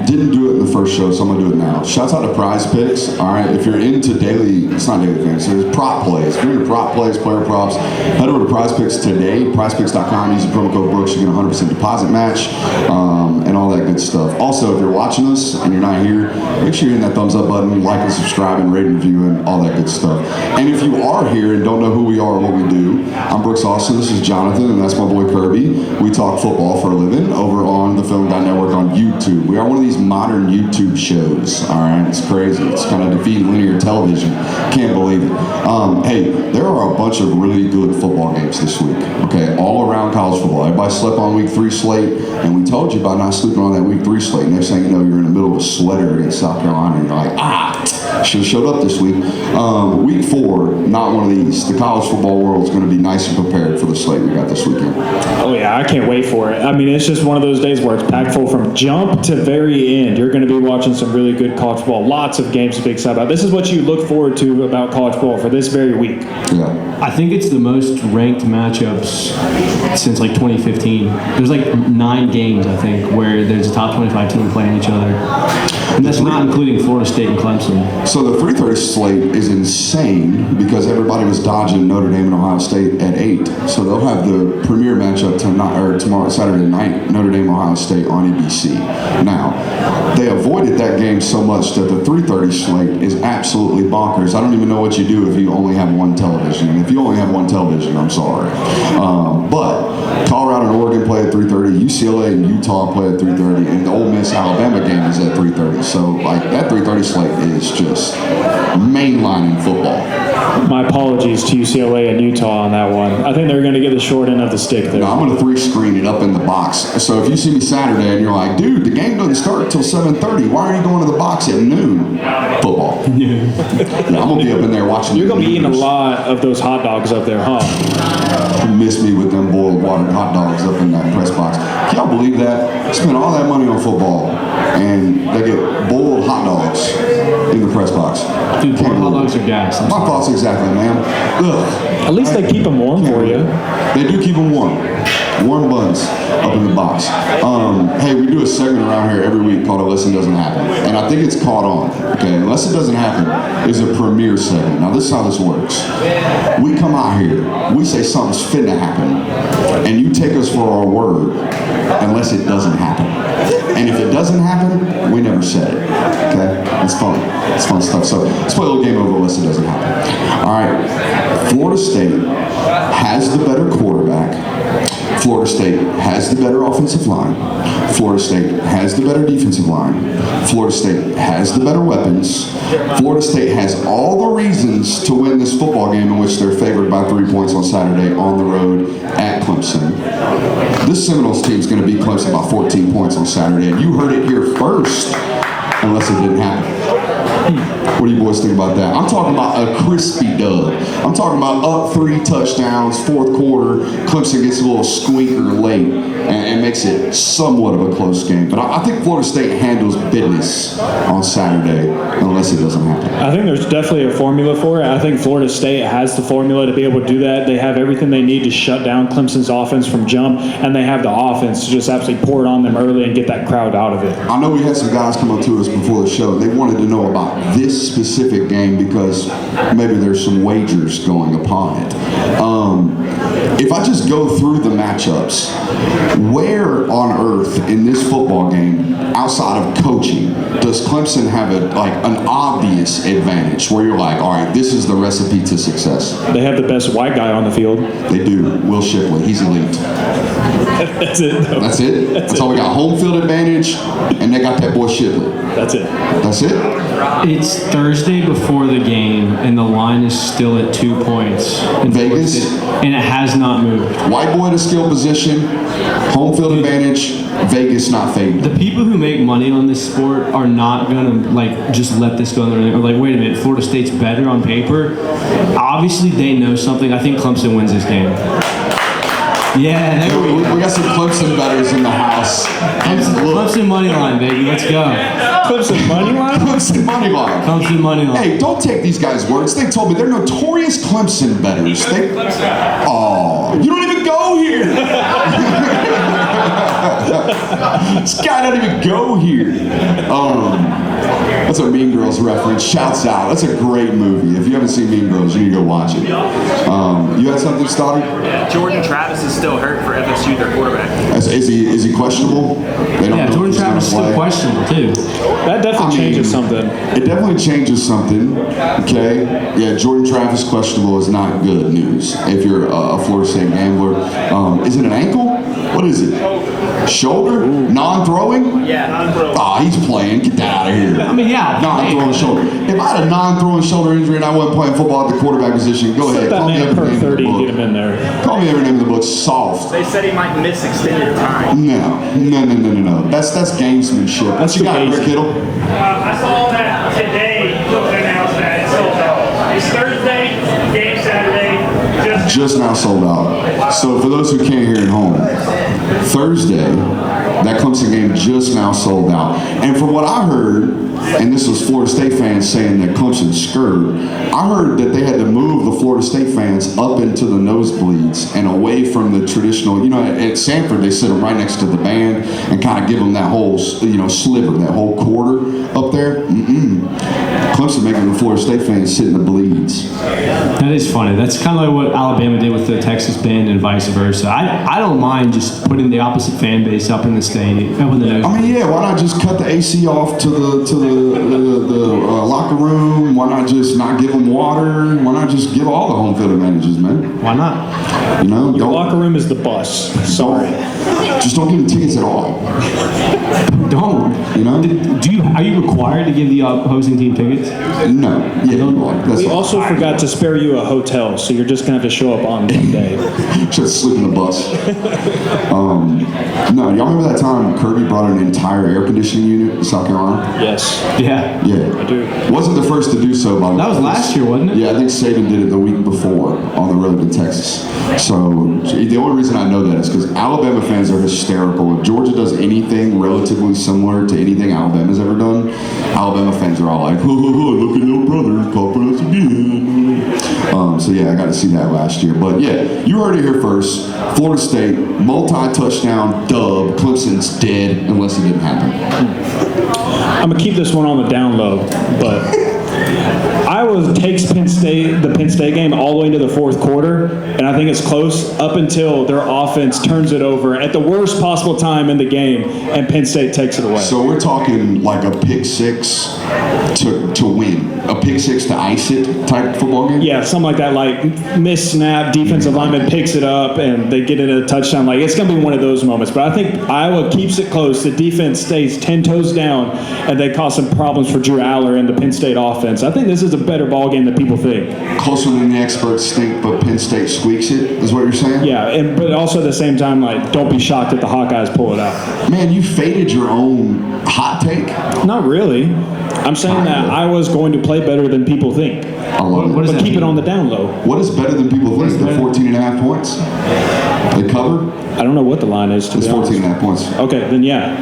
Didn't do it in the first show, so I'm going to do it now. Shouts out to Prize Picks. All right, if you're into daily, it's not daily fantasy, it's prop plays. If you're into prop plays, player props, head over to Prize Picks today, prizepicks.com, use the promo code Brooks, you get a 100% deposit match, and all that good stuff. Also, if you're watching us and you're not here, make sure you're hitting that thumbs up button, like and subscribe and rate and review and all that good stuff. And if you are here and don't know who we are or what we do, I'm Brooks Austin, this is Jonathan, and that's my boy Kirby. We talk football for a living over on the Film Guy Network on YouTube. We are one of these modern YouTube shows, all right? It's crazy. It's kind of defeating linear television. Can't believe it. Hey, there are a bunch of really good football games this week, okay? All around college football. Everybody slept on week 3 slate, and we told you about not sleeping on that week 3 slate. Next thing you know, you're in the middle of a sweater against South Carolina, and you're like, should have showed up this week. Week 4, not one of these. The college football world is going to be nice and prepared for the slate we got this weekend. Oh yeah, I can't wait for it. I mean, it's just one of those days where it's packed full from jump to very end. You're going to be watching some really good college football. Lots of games to be excited about. This is what you look forward to about college football for this very week. Yeah. I think it's the most ranked matchups since like 2015. There's like 9 games, I think, where there's a top 25 team playing each other. And that's not including Florida State and Clemson. So the 3:30 slate is insane because everybody was dodging Notre Dame and Ohio State at 8. So they'll have the premier matchup tomorrow, Saturday night, Notre Dame, Ohio State on ABC. Now, they avoided that game so much that the 3:30 slate is absolutely bonkers. I don't even know what you do if you only have one television. And if you only have one television, I'm sorry. But Colorado and Oregon play at 3:30, UCLA and Utah play at 3:30, and the Ole Miss Alabama game is at 3:30. So like that 3:30 slate is just mainlining football. My apologies to UCLA and Utah on that one. I think they're going to get the short end of the stick there. No, I'm going to 3-screen it up in the box. So if you see me Saturday and you're like, dude, the game doesn't start until 7:30. Why are you going to the box at noon? Football. Yeah, I'm going to be up in there watching. You're going to be eating a lot of those hot dogs up there, huh? You miss me with them boiled watered hot dogs up in that press box. Can y'all believe that? Spend all that money on football and they get boiled hot dogs in the press box. Dude, boiled hot dogs are gas. My thoughts exactly, man. Ugh. At least they keep them warm for you. They do keep them warm. Warm buns up in the box. Hey, we do a segment around here every week called Unless It Doesn't Happen. And I think it's caught on. Okay, Unless It Doesn't Happen is a premiere segment. Now this is how this works. We come out here, we say something's finna happen, and you take us for our word unless it doesn't happen. And if it doesn't happen, we never said it. Okay? It's fun. It's fun stuff. So let's play a little game of Unless It Doesn't Happen. All right. Florida State has the better quarterback. Florida State has the better offensive line. Florida State has the better defensive line. Florida State has the better weapons. Florida State has all the reasons to win this football game in which they're favored by 3 points on Saturday on the road at Clemson. This Seminoles team is going to beat Clemson by 14 points on Saturday, and you heard it here first, unless it didn't happen. What do you boys think about that? I'm talking about a crispy dub. I'm talking about up 3 touchdowns, 4th quarter. Clemson gets a little squeaker late and makes it somewhat of a close game. But I think Florida State handles business on Saturday unless it doesn't happen. I think there's definitely a formula for it. I think Florida State has the formula to be able to do that. They have everything they need to shut down Clemson's offense from jump, and they have the offense to just absolutely pour it on them early and get that crowd out of it. I know we had some guys come up to us before the show. They wanted to know about this specific game because maybe there's some wagers going upon it. If I just go through the matchups, where on earth in this football game, outside of coaching, does Clemson have an obvious advantage where you're like, all right, this is the recipe to success? They have the best white guy on the field. They do. Will Shipley. He's elite. That's it. Though. That's it? That's all we got. Home field advantage, and they got that boy Shipley. That's it. That's it? It's Thursday before the game, and the line is still at 2 points. In Vegas? And it has not moved. White boy to skill position, home field advantage, Vegas not fading. The people who make money on this sport are not going to, just let this go. Or wait a minute, Florida State's better on paper. Obviously, they know something. I think Clemson wins this game. Yeah, there we go. We got some Clemson bettors in the house. Clemson money line, baby. Let's go. Clemson money line? Clemson money line. Clemson money line. Hey, don't take these guys' words. They told me they're notorious Clemson bettors. Oh, you don't even go here. This guy don't even go here. That's a Mean Girls reference. Shouts out. That's a great movie. If you haven't seen Mean Girls, you need to go watch it. You had something, Stoddard? Yeah, Jordan Travis is still hurt for FSU, their quarterback. Is he questionable? They don't know Jordan if he's Travis is gonna still play. questionable, too. That definitely changes something. It definitely changes something. Okay? Yeah, Jordan Travis questionable is not good news if you're a Florida State gambler. Is it an ankle? What is it? Shoulder? Non-throwing? Yeah, non-throwing. Ah, he's playing. Get that out of here. I mean, yeah. Non-throwing shoulder. If I had a non-throwing shoulder injury and I wasn't playing football at the quarterback position, go ahead. Set that Call me man every per name 30 in and the get him book. in there. Call me every name in the book. Soft. They said he might miss extended time. No. That's gamesmanship. What you got, amazing. Rick Kittle? I saw that today. They announced that it's sold out. It's Thursday, game Saturday. Just now sold out. So for those who can't hear at home, Thursday, that Clemson game just now sold out. And from what I heard, and this was Florida State fans saying that Clemson scurred, I heard that they had to move the Florida State fans up into the nosebleeds and away from the traditional, at Sanford they sit them right next to the band and kind of give them that whole, sliver, that whole quarter up there. Clemson making the Florida State fans sit in the bleeds. That is funny. That's kind of like what Alabama did with the Texas band and vice versa. I don't mind just putting the opposite fan base up in the stadium, up in the nose. I mean, yeah, why not just cut the AC off to the locker room? Why not just not give them water? Why not just give all the home field advantages, man? Why not? Your locker room is the bus. Sorry. Just don't give them tickets at all. Don't. Are you required to give the opposing team tickets? No. Yeah, you are. That's We all. also forgot to spare you a hotel, so you're just going to have to show up on Monday. Just sleep in the bus. No, y'all remember that time Kirby brought an entire air conditioning unit to South Carolina? Yes. Yeah. Yeah. I do. Wasn't the first to do so, by the way. That was last year, wasn't it? Yeah, I think Saban did it the week before on the road to Texas. So the only reason I know that is because Alabama fans are hysterical. If Georgia does anything relatively similar to anything Alabama's ever done, Alabama fans are all like, look at your brother popping us again. So yeah, I got to see that last year. But yeah, you heard it here first. Florida State, multi-touchdown dub. Clemson's dead unless it didn't happen. I'm going to keep this one on the down low, but Iowa takes the Penn State game all the way into the fourth quarter, and I think it's close up until their offense turns it over at the worst possible time in the game, and Penn State takes it away. So we're talking like a pick six to win, a pick six to ice it type football game? Yeah, something like that, like missed snap, defensive lineman picks it up, and they get it a touchdown. Like, it's going to be one of those moments. But I think Iowa keeps it close. The defense stays 10 toes down, and they cause some problems for Drew Aller and the Penn State offense. I think this is a better ball game than people think. Closer than the experts think, but Penn State squeaks it, is what you're saying? Yeah, but also at the same time, like, don't be shocked if the Hawkeyes pull it out. Man, you faded your own hot take? Not really. I'm saying that Iowa's going to play better than people think. I love it. What does But that keep it mean? on the down low. What is better than people think? They're 14.5 points. They cover? I don't know what the line is, to It's be honest. 14.5 points. Okay, then yeah.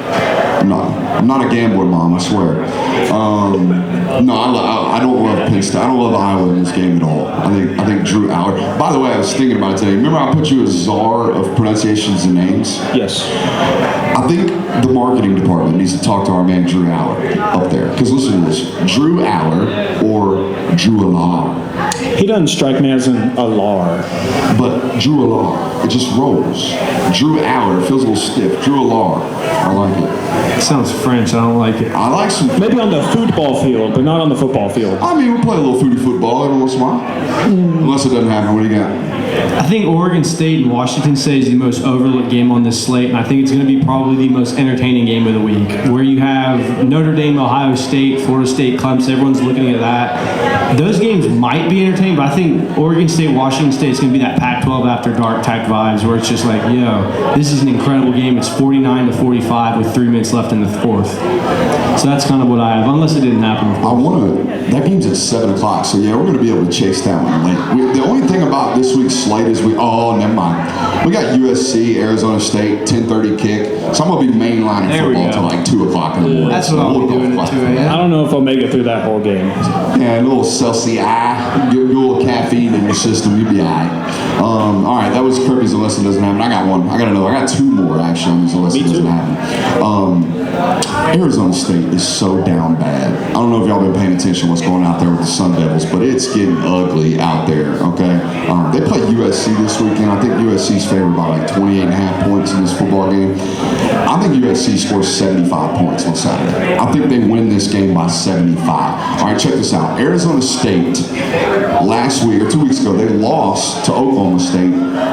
I'm not a gambler, Mom, I swear. No, I don't love Penn State. I don't love Iowa in this game at all. I think Drew Aller. By the way, I was thinking about it today. Remember I put you a czar of pronunciations and names? Yes. I think the marketing department needs to talk to our man Drew Aller up there. Because listen to this, Drew Aller or Drew Aller. He doesn't strike me as an Alar. But Drew Aller, it just rolls. Drew Aller feels a little stiff. Drew Aller, I like it. It sounds French. I don't like it. I like some. Maybe on the football field, but not on the football field. I mean, we play a little foodie football every once in a while. Unless it doesn't happen. What do you got? I think Oregon State and Washington State is the most overlooked game on this slate, and I think it's going to be probably the most entertaining game of the week, where you have Notre Dame, Ohio State, Florida State, Clemson. Everyone's looking at that. Those games might be entertaining, but I think Oregon State, Washington State is going to be that Pac-12 after dark type vibes, where it's just like, yo, this is an incredible game. It's 49-45 with 3 minutes left in the fourth. So that's kind of what I have, unless it didn't happen. That game's at 7 o'clock, so yeah, we're going to be able to chase that one late. The only thing about this week's slate is never mind. We got USC, Arizona State, 10:30 kick. So I'm going to be mainlining football until like 2 o'clock in the morning. That's what I'll be doing at 2 a.m. I don't know if I'll make it through that whole game. Yeah, a little Celsius, get a little caffeine in your system, you'll be all right. All right, that was Kirby's unless it doesn't happen. I got one. I got 2 more actually on these unless it doesn't happen. Arizona State is so down bad. I don't know if y'all been paying attention to what's going out there with the Sun Devils, but it's getting ugly out there, okay? They play USC this weekend. I think USC's favored by like 28.5 points in this football game. I think USC scores 75 points on Saturday. I think they win this game by 75. All right, check this out. Arizona State last week or 2 weeks ago, they lost to Oklahoma State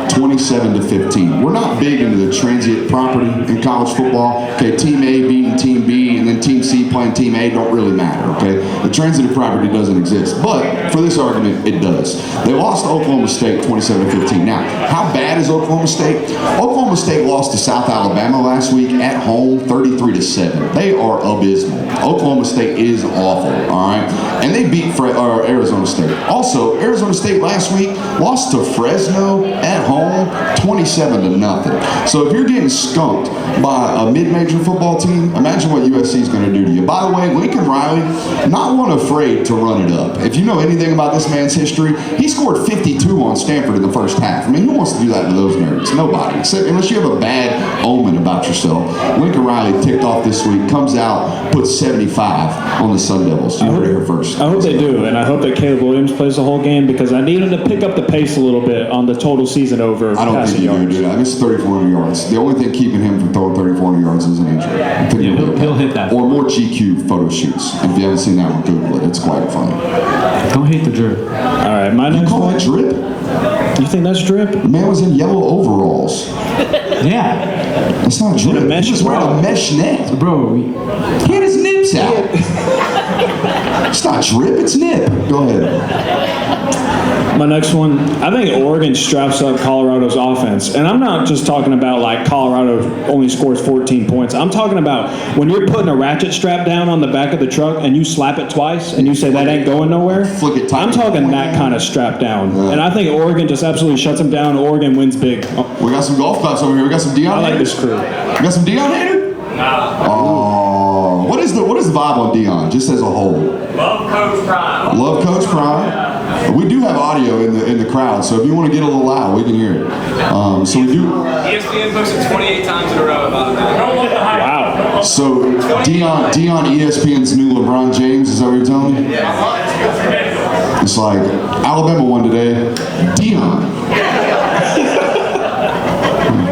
27-15. We're not big into the transient property in college football. Okay, Team A beating Team B and then Team C playing Team A don't really matter, okay? The transitive property doesn't exist, but for this argument, it does. They lost to Oklahoma State 27-15. Now, how bad is Oklahoma State? Oklahoma State lost to South Alabama last week at home 33-7. They are abysmal. Oklahoma State is awful, all right? And they beat Arizona State. Also, Arizona State last week lost to Fresno at home 27-0. So if you're getting skunked by a mid-major football team, imagine what USC is going to do to you. By the way, Lincoln Riley, not one afraid to run it up. If you know anything about this man's history, he scored 52 on Stanford in the first half. I mean, who wants to do that to those nerds? Nobody. Except unless you have a bad omen about yourself. Lincoln Riley ticked off this week, comes out, puts 75 on the Sun Devils. You heard it here first. I hope they do, and I hope that Caleb Williams plays the whole game because I need him to pick up the pace a little bit on the total season over. I don't think he's going to do that. I mean, it's 3,400 yards. The only thing keeping him from throwing 3,400 yards is an injury. I think he'll hit that. Or more GQ photo shoots. And if you haven't seen that one, Google it. It's quite funny. Don't hate the drip. All right, my next call one. that drip? You think that's drip? The man was in yellow overalls. Yeah. That's not drip. He was wearing a mesh net. Bro. He had his nips out. It's not drip, it's nip. Go ahead. My next one, I think Oregon straps up Colorado's offense. And I'm not just talking about like Colorado only scores 14 points. I'm talking about when you're putting a ratchet strap down on the back of the truck and you slap it twice and you say that ain't going nowhere. Flick it tight. I'm talking that kind of strap down. Yeah. And I think Oregon just absolutely shuts them down. Oregon wins big. We got some golf claps over here. We got some Deion. I like this crew. We got some Deion hater? Oh, what is the vibe on Deion, just as a whole? Love Coach Prime. Love Coach Prime. We do have audio in the crowd, so if you want to get a little loud, we can hear it. So we do. ESPN books it 28 times in a row about that. Wow. So Deion, ESPN's new LeBron James. Is that what you're telling me? Yeah. It's like Alabama won today. Deion.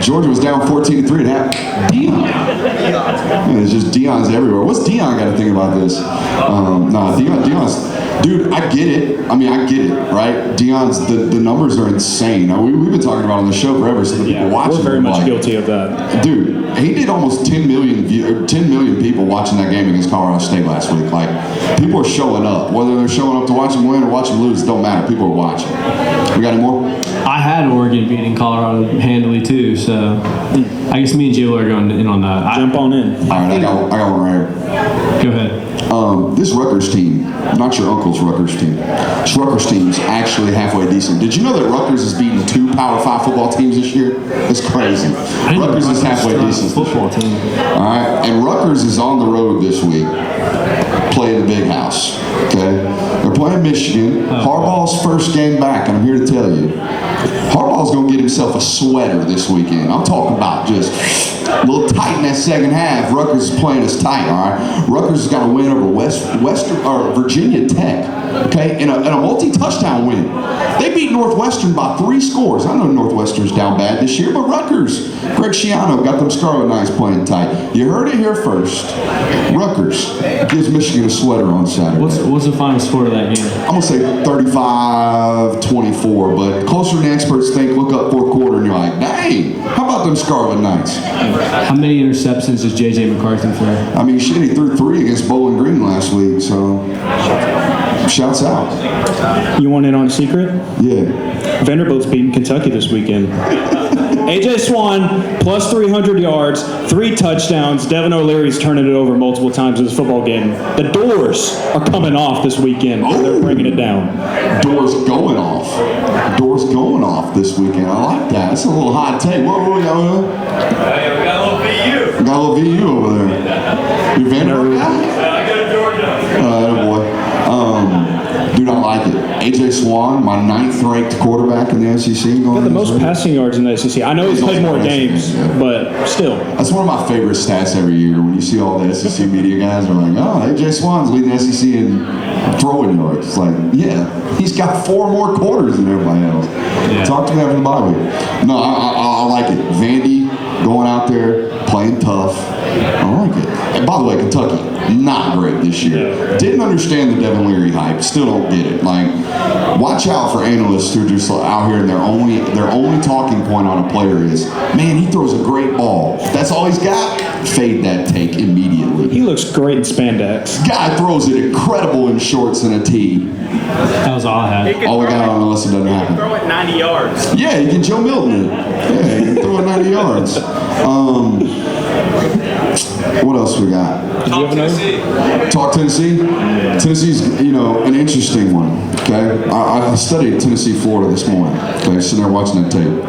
Georgia was down 14-3 at half. Deion. Yeah, it's just Deion's everywhere. What's Deion got to think about this? Deion's. Dude, I get it. I mean, I get it, right? Deion's, the numbers are insane. We've been talking about it on the show forever, so the people watching we're very much guilty of that. Dude, he did almost 10 million people watching that game against Colorado State last week. Like, people are showing up. Whether they're showing up to watch him win or watch him lose, it don't matter. People are watching. We got any more? I had Oregon beating Colorado handily too, so I guess me and Jill are going in on that. Jump on in. All right, I got one right here. Go ahead. This Rutgers team, not your uncle's Rutgers team. This Rutgers team's actually halfway decent. Did you know that Rutgers has beaten 2 Power 5 football teams this year? That's crazy. Rutgers is halfway decent. Football team. All right, and Rutgers is on the road this week, playing the big house. Okay, they're playing Michigan. Harbaugh's first game back, and I'm here to tell you, Harbaugh's gonna get himself a sweater this weekend. I'm talking about just A little tight in that second half. Rutgers is playing us tight, all right? Rutgers has got to win over Virginia Tech, okay, in a multi-touchdown win. They beat Northwestern by 3 scores. I know Northwestern's down bad this year, but Rutgers, Greg Schiano got them Scarlet Knights playing tight. You heard it here first. Rutgers gives Michigan a sweater on Saturday. What's the final score of that game? I'm going to say 35-24, but closer than experts think. Look up fourth quarter and you're like, dang, how about them Scarlet Knights? How many interceptions does J.J. McCarthy throw? I mean, shit, he threw 3 against Bowling Green last week, so shouts out. You want in on a secret? Yeah. Vanderbilt's beating Kentucky this weekend. A.J. Swan, plus 300 yards, 3 touchdowns. Devin O'Leary's turning it over multiple times in this football game. The doors are coming off this weekend. Oh. They're bringing it down. Doors going off. Doors going off this weekend. I like that. That's a little hot take. What we got over there? We got a little VU. We got a little VU over there. You Vanderbilt guy? I go to Georgia. Boy. Dude, I like it. A.J. Swan, my 9th ranked quarterback in the SEC. Got the most passing yards in the SEC. I know he's played more games, but still. That's one of my favorite stats every year. When you see all the SEC media guys are like, oh, A.J. Swan's leading the SEC in throwing yards. It's like, yeah, he's got 4 more quarters than everybody else. Yeah. Talk to me after the bye week. No, I like it. Vandy going out there, playing tough. I like it. And by the way, Kentucky, not great this year. Didn't understand the Devin Leary hype. Still don't get it. Like, watch out for analysts who are just out here and their only talking point on a player is, man, he throws a great ball. That's all he's got. Fade that take immediately. He looks great in spandex. Guy throws it incredible in shorts and a tee. That was all I had. All we got on unless it doesn't happen. Throw it 90 yards. Yeah, he can Joe Milton it. Yeah, he can throw it 90 yards. What else we got? Talk Tennessee. Talk Tennessee. Tennessee's, an interesting one. Okay, I studied Tennessee, Florida this morning. Okay, sitting there watching that tape.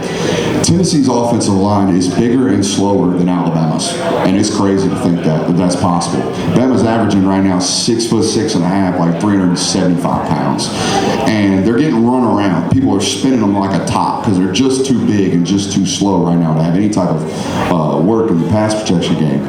Tennessee's offensive line is bigger and slower than Alabama's, and it's crazy to think that that's possible. Bama's averaging right now 6'6.5", like 375 pounds, and they're getting run around. People are spinning them like a top because they're just too big and just too slow right now to have any type of work in the pass protection game.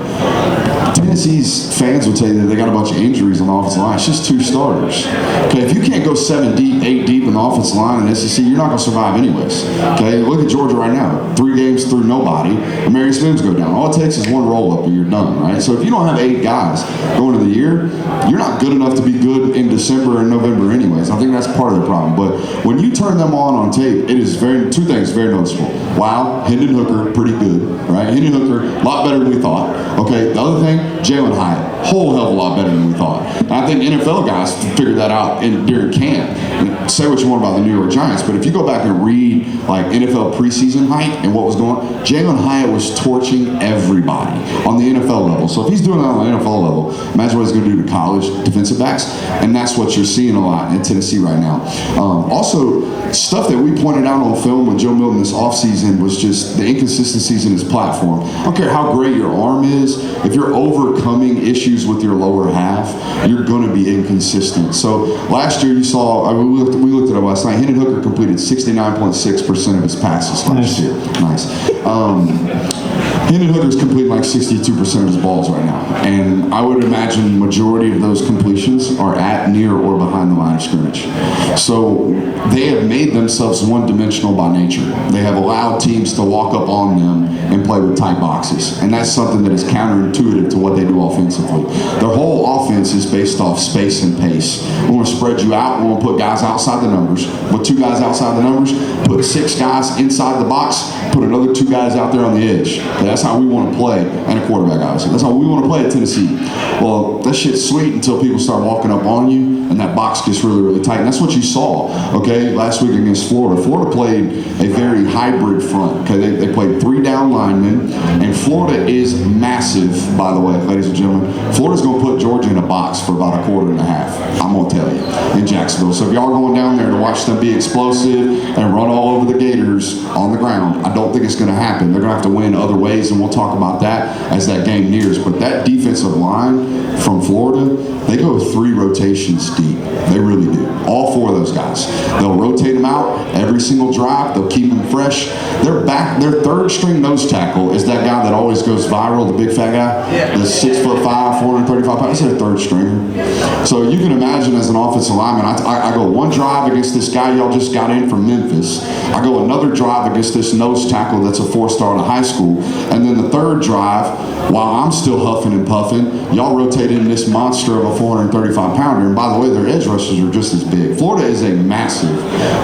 Tennessee's fans will tell you that they got a bunch of injuries on the offensive line. It's just 2 starters. Okay, if you can't go 7 deep, 8 deep in the offensive line in the SEC, you're not going to survive anyways. Okay, look at Georgia right now. 3 games through nobody. Marius Mims go down. All it takes is 1 roll-up and you're done, right? So if you don't have 8 guys going into the year, you're not good enough to be good in December and November anyways. I think that's part of the problem. But when you turn them on tape, it is 2 things very noticeable. Wow, Hendon Hooker, pretty good, right? Hendon Hooker, a lot better than we thought. Okay, the other thing, Jalen Hyatt, whole hell of a lot better than we thought. And I think NFL guys figured that out during camp. And say what you want about the New York Giants, but if you go back and read like NFL preseason hype and what was going on, Jalen Hyatt was torching everybody on the NFL level. So if he's doing that on the NFL level, imagine what he's going to do to college defensive backs, and that's what you're seeing a lot in Tennessee right now. Also, stuff that we pointed out on film with Joe Milton this offseason was just the inconsistencies in his platform. I don't care how great your arm is, if you're overcoming issues with your lower half, you're going to be inconsistent. So last year you saw, we looked at it last night, Hendon Hooker completed 69.6% of his passes last year. Nice. Hendon Hooker's completing like 62% of his balls right now. And I would imagine majority of those completions are at, near, or behind the line of scrimmage. So they have made themselves one-dimensional by nature. They have allowed teams to walk up on them and play with tight boxes. And that's something that is counterintuitive to what they do offensively. Their whole offense is based off space and pace. We want to spread you out. We want to put guys outside the numbers. Put 2 guys outside the numbers. Put 6 guys inside the box. Put another 2 guys out there on the edge. And that's how we want to play, and a quarterback, obviously. That's how we want to play at Tennessee. Well, that shit's sweet until people start walking up on you, and that box gets really, really tight. And that's what you saw, okay, last week against Florida. Florida played a very hybrid front. Okay, they played 3 down linemen, and Florida is massive, by the way, ladies and gentlemen. Florida's going to put Georgia in a box for about a quarter and a half, I'm going to tell you, in Jacksonville. So if y'all are going down there to watch them be explosive and run all over the Gators on the ground, I don't think it's going to happen. They're going to have to win other ways plays, and we'll talk about that as that game nears. But that defensive line from Florida, they go 3 rotations deep. They really do. All 4 of those guys. They'll rotate them out every single drive. They'll keep them fresh. Their 3rd string nose tackle is that guy that always goes viral, the big fat guy. The 6'5", 435 pounds. He's a 3rd stringer. So you can imagine as an offensive lineman, I go one drive against this guy y'all just got in from Memphis. I go another drive against this nose tackle that's a 4-star in high school. And then the 3rd drive, while I'm still huffing and puffing, y'all rotate in this monster of a 435-pounder. And by the way, their edge rushers are just as big. Florida is a massive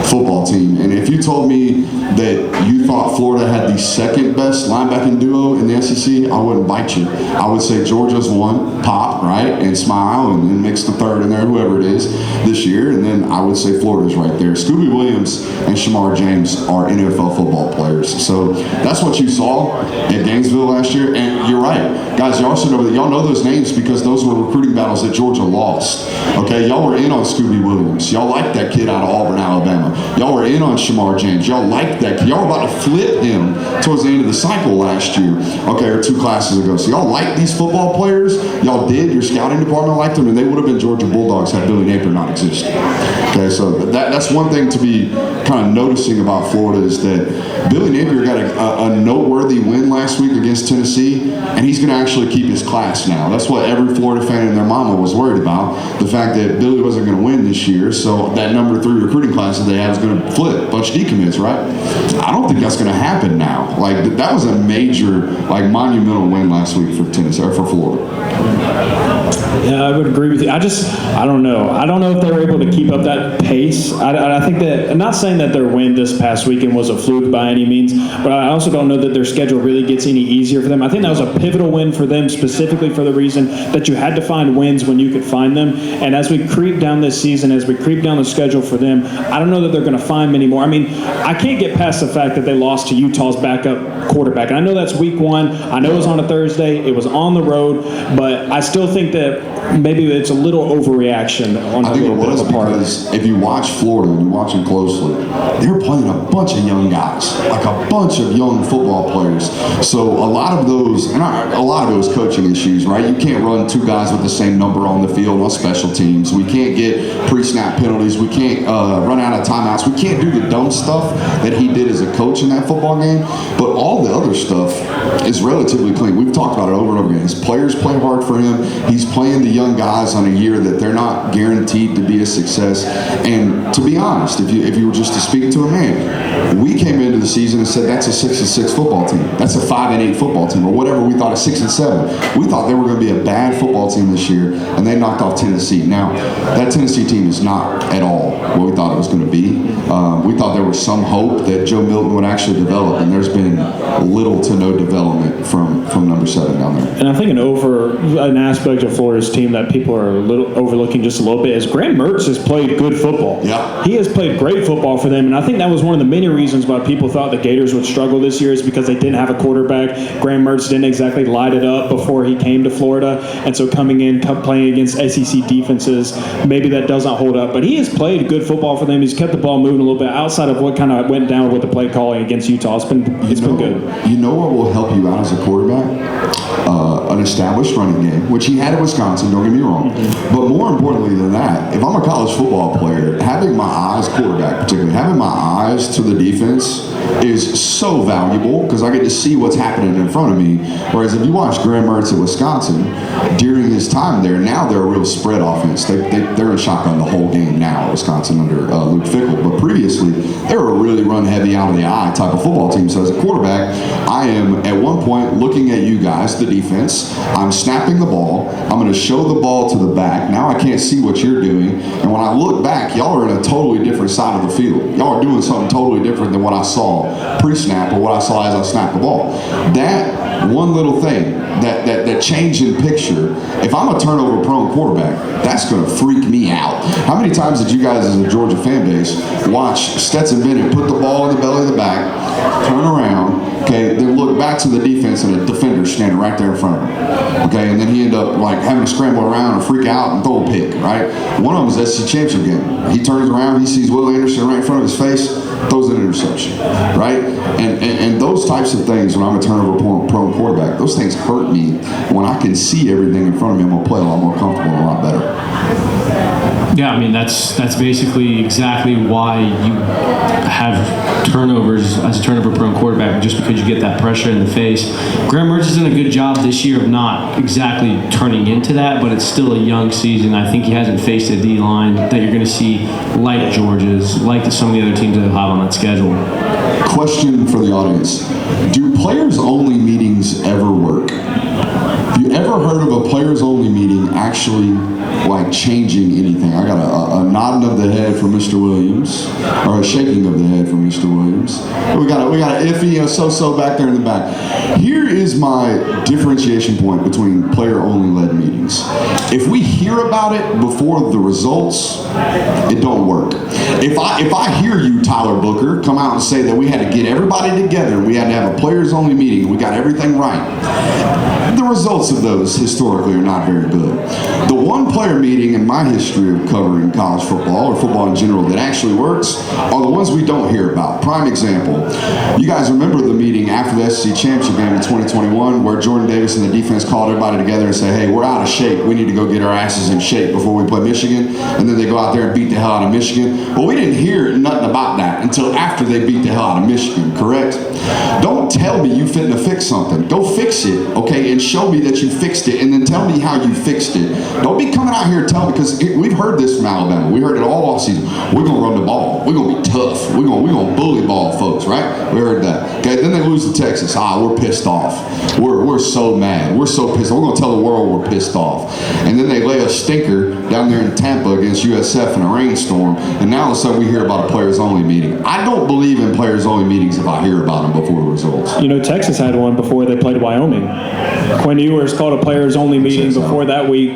football team. And if you told me that you thought Florida had the 2nd best linebacking duo in the SEC, I wouldn't bite you. I would say Georgia's 1, Pop, right, and Smile, and then mix the 3rd in there, whoever it is, this year. And then I would say Florida's right there. Scooby Williams and Shamar James are NFL football players. So that's what you saw at Gainesville last year. And you're right. Guys, you also know that y'all know those names because those were recruiting battles that Georgia lost. Okay, y'all were in on Scooby Williams. Y'all liked that kid out of Auburn, Alabama. Y'all were in on Shamar James. Y'all liked that kid. Y'all were about to flip him towards the end of the cycle last year. Okay, or 2 classes ago. So y'all liked these football players. Y'all did. Your scouting department liked them, and they would have been Georgia Bulldogs had Billy Napier not existed. Okay, so that's one thing to be kind of noticing about Florida is that Billy Napier got a noteworthy win last week against Tennessee, and he's going to actually keep his class now. That's what every Florida fan and their mama was worried about, the fact that Billy wasn't going to win this year, so that number 3 recruiting class that they have is going to flip. Bunch of decommits, right? I don't think that's going to happen now. Like, that was a major, like, monumental win last week for Tennessee, or for Florida. Yeah, I would agree with you. I don't know. I don't know if they were able to keep up that pace. I think that, I'm not saying that their win this past weekend was a fluke by any means, but I also don't know that their schedule really gets any easier for them. I think that was a pivotal win for them specifically for the reason that you had to find wins when you could find them. And as we creep down this season, as we creep down the schedule for them, I don't know that they're going to find many more. I mean, I can't get past the fact that they lost to Utah's backup quarterback. And I know that's week 1. I know it was on a Thursday. It was on the road. But I still think that maybe it's a little overreaction on a little bit of a part. Because if you watch Florida and you watch them closely, they're playing a bunch of young guys, like a bunch of young football players. So a lot of those, and a lot of those coaching issues, right? You can't run 2 guys with the same number on the field on special teams. We can't get pre-snap penalties. We can't run out of timeouts. We can't do the dumb stuff that he did as a coach in that football game. But all the other stuff is relatively clean. We've talked about it over and over again. His players play hard for him. He's playing the young guys on a year that they're not guaranteed to be a success. And to be honest, if you were just to speak to a man, we came into the season and said that's a 6-6 football team. That's a 5-8 football team, or whatever we thought, a 6-7. We thought they were going to be a bad football team this year, and they knocked off Tennessee. Now, that Tennessee team is not at all what we thought it was going to be. We thought there was some hope that Joe Milton would actually develop, and there's been little to no development from number 7 down there. And I think an aspect of Florida's team that people are overlooking just a little bit is Graham Mertz has played good football. Yeah. He has played great football for them, and I think that was one of the many reasons why people thought the Gators would struggle this year is because they didn't have a quarterback. Graham Mertz didn't exactly light it up before he came to Florida, and so coming in, playing against SEC defenses, maybe that doesn't hold up. But he has played good football for them. He's kept the ball moving a little bit outside of what kind of went down with the play calling against Utah. It's been good. You know what will help you out as a quarterback? An established running game, which he had at Wisconsin, don't get me wrong. Mm-hmm. But more importantly than that, if I'm a college football player, having my eyes, quarterback particularly, having my eyes to the defense is so valuable because I get to see what's happening in front of me. Whereas if you watch Graham Mertz at Wisconsin, during his time there, now they're a real spread offense. They're in shotgun the whole game now at Wisconsin under Luke Fickell. But previously, they were a really run-heavy, out-of-the-eye type of football team. So as a quarterback, I am at one point looking at you guys, the defense. I'm snapping the ball. I'm going to show the ball to the back. Now I can't see what you're doing. And when I look back, y'all are in a totally different side of the field. Y'all are doing something totally different than what I saw pre-snap or what I saw as I snapped the ball. That one little thing, that change in picture, if I'm a turnover-prone quarterback, that's going to freak me out. How many times did you guys as a Georgia fan base watch Stetson Bennett put the ball in the belly of the back, turn around, okay, then look back to the defense and a defender standing right there in front of him, okay, and then he ended up like having to scramble around and freak out and throw a pick, right? One of them was SEC championship game. He turns around, he sees Will Anderson right in front of his face. throws an interception, right? And those types of things, when I'm a turnover-prone quarterback, those things hurt me. When I can see everything in front of me, I'm going to play a lot more comfortable and a lot better. Yeah, I mean, that's basically exactly why you have turnovers as a turnover-prone quarterback, just because you get that pressure in the face. Graham Mertz has done a good job this year of not exactly turning into that, but it's still a young season. I think he hasn't faced a D-line that you're going to see like Georgia's, like some of the other teams that have on that schedule. Question for the audience. Do players-only meetings ever work? Have you ever heard of a players-only meeting actually like changing anything? I got a nodding of the head from Mr. Williams, or a shaking of the head from Mr. Williams. We got an iffy, so back there in the back. Here is my differentiation point between player-only led meetings. If we hear about it before the results, it don't work. If I hear you, Tyler Booker, come out and say that we had to get everybody together, we had to have a players-only meeting, we got everything right, the results of those historically are not very good. The one player meeting in my history of covering college football or football in general that actually works are the ones we don't hear about. Prime example, you guys remember the meeting after the SEC championship game in 2021 where Jordan Davis and the defense called everybody together and said, hey, we're out of shape, we need to go get our asses in shape before we play Michigan, and then they go out there and beat the hell out of Michigan. Well, we didn't hear nothing about that until after they beat the hell out of Michigan, correct? Don't tell me you finna fix something. Go fix it, okay, and show me that you fixed it, and then tell me how you fixed it. Don't be coming out here and telling me, because we've heard this from Alabama. We heard it all offseason. We're going to run the ball. We're going to be tough. We're going to bully ball folks, right? We heard that. Okay, then they lose to Texas. We're pissed off. We're so mad. We're so pissed off. We're going to tell the world we're pissed off. And then they lay a stinker down there in Tampa against USF in a rainstorm, and now all of a sudden we hear about a players-only meeting. I don't believe in players-only meetings if I hear about them before the results. You know, Texas had one before they played Wyoming. Quinn Ewers called a players-only meeting before that week,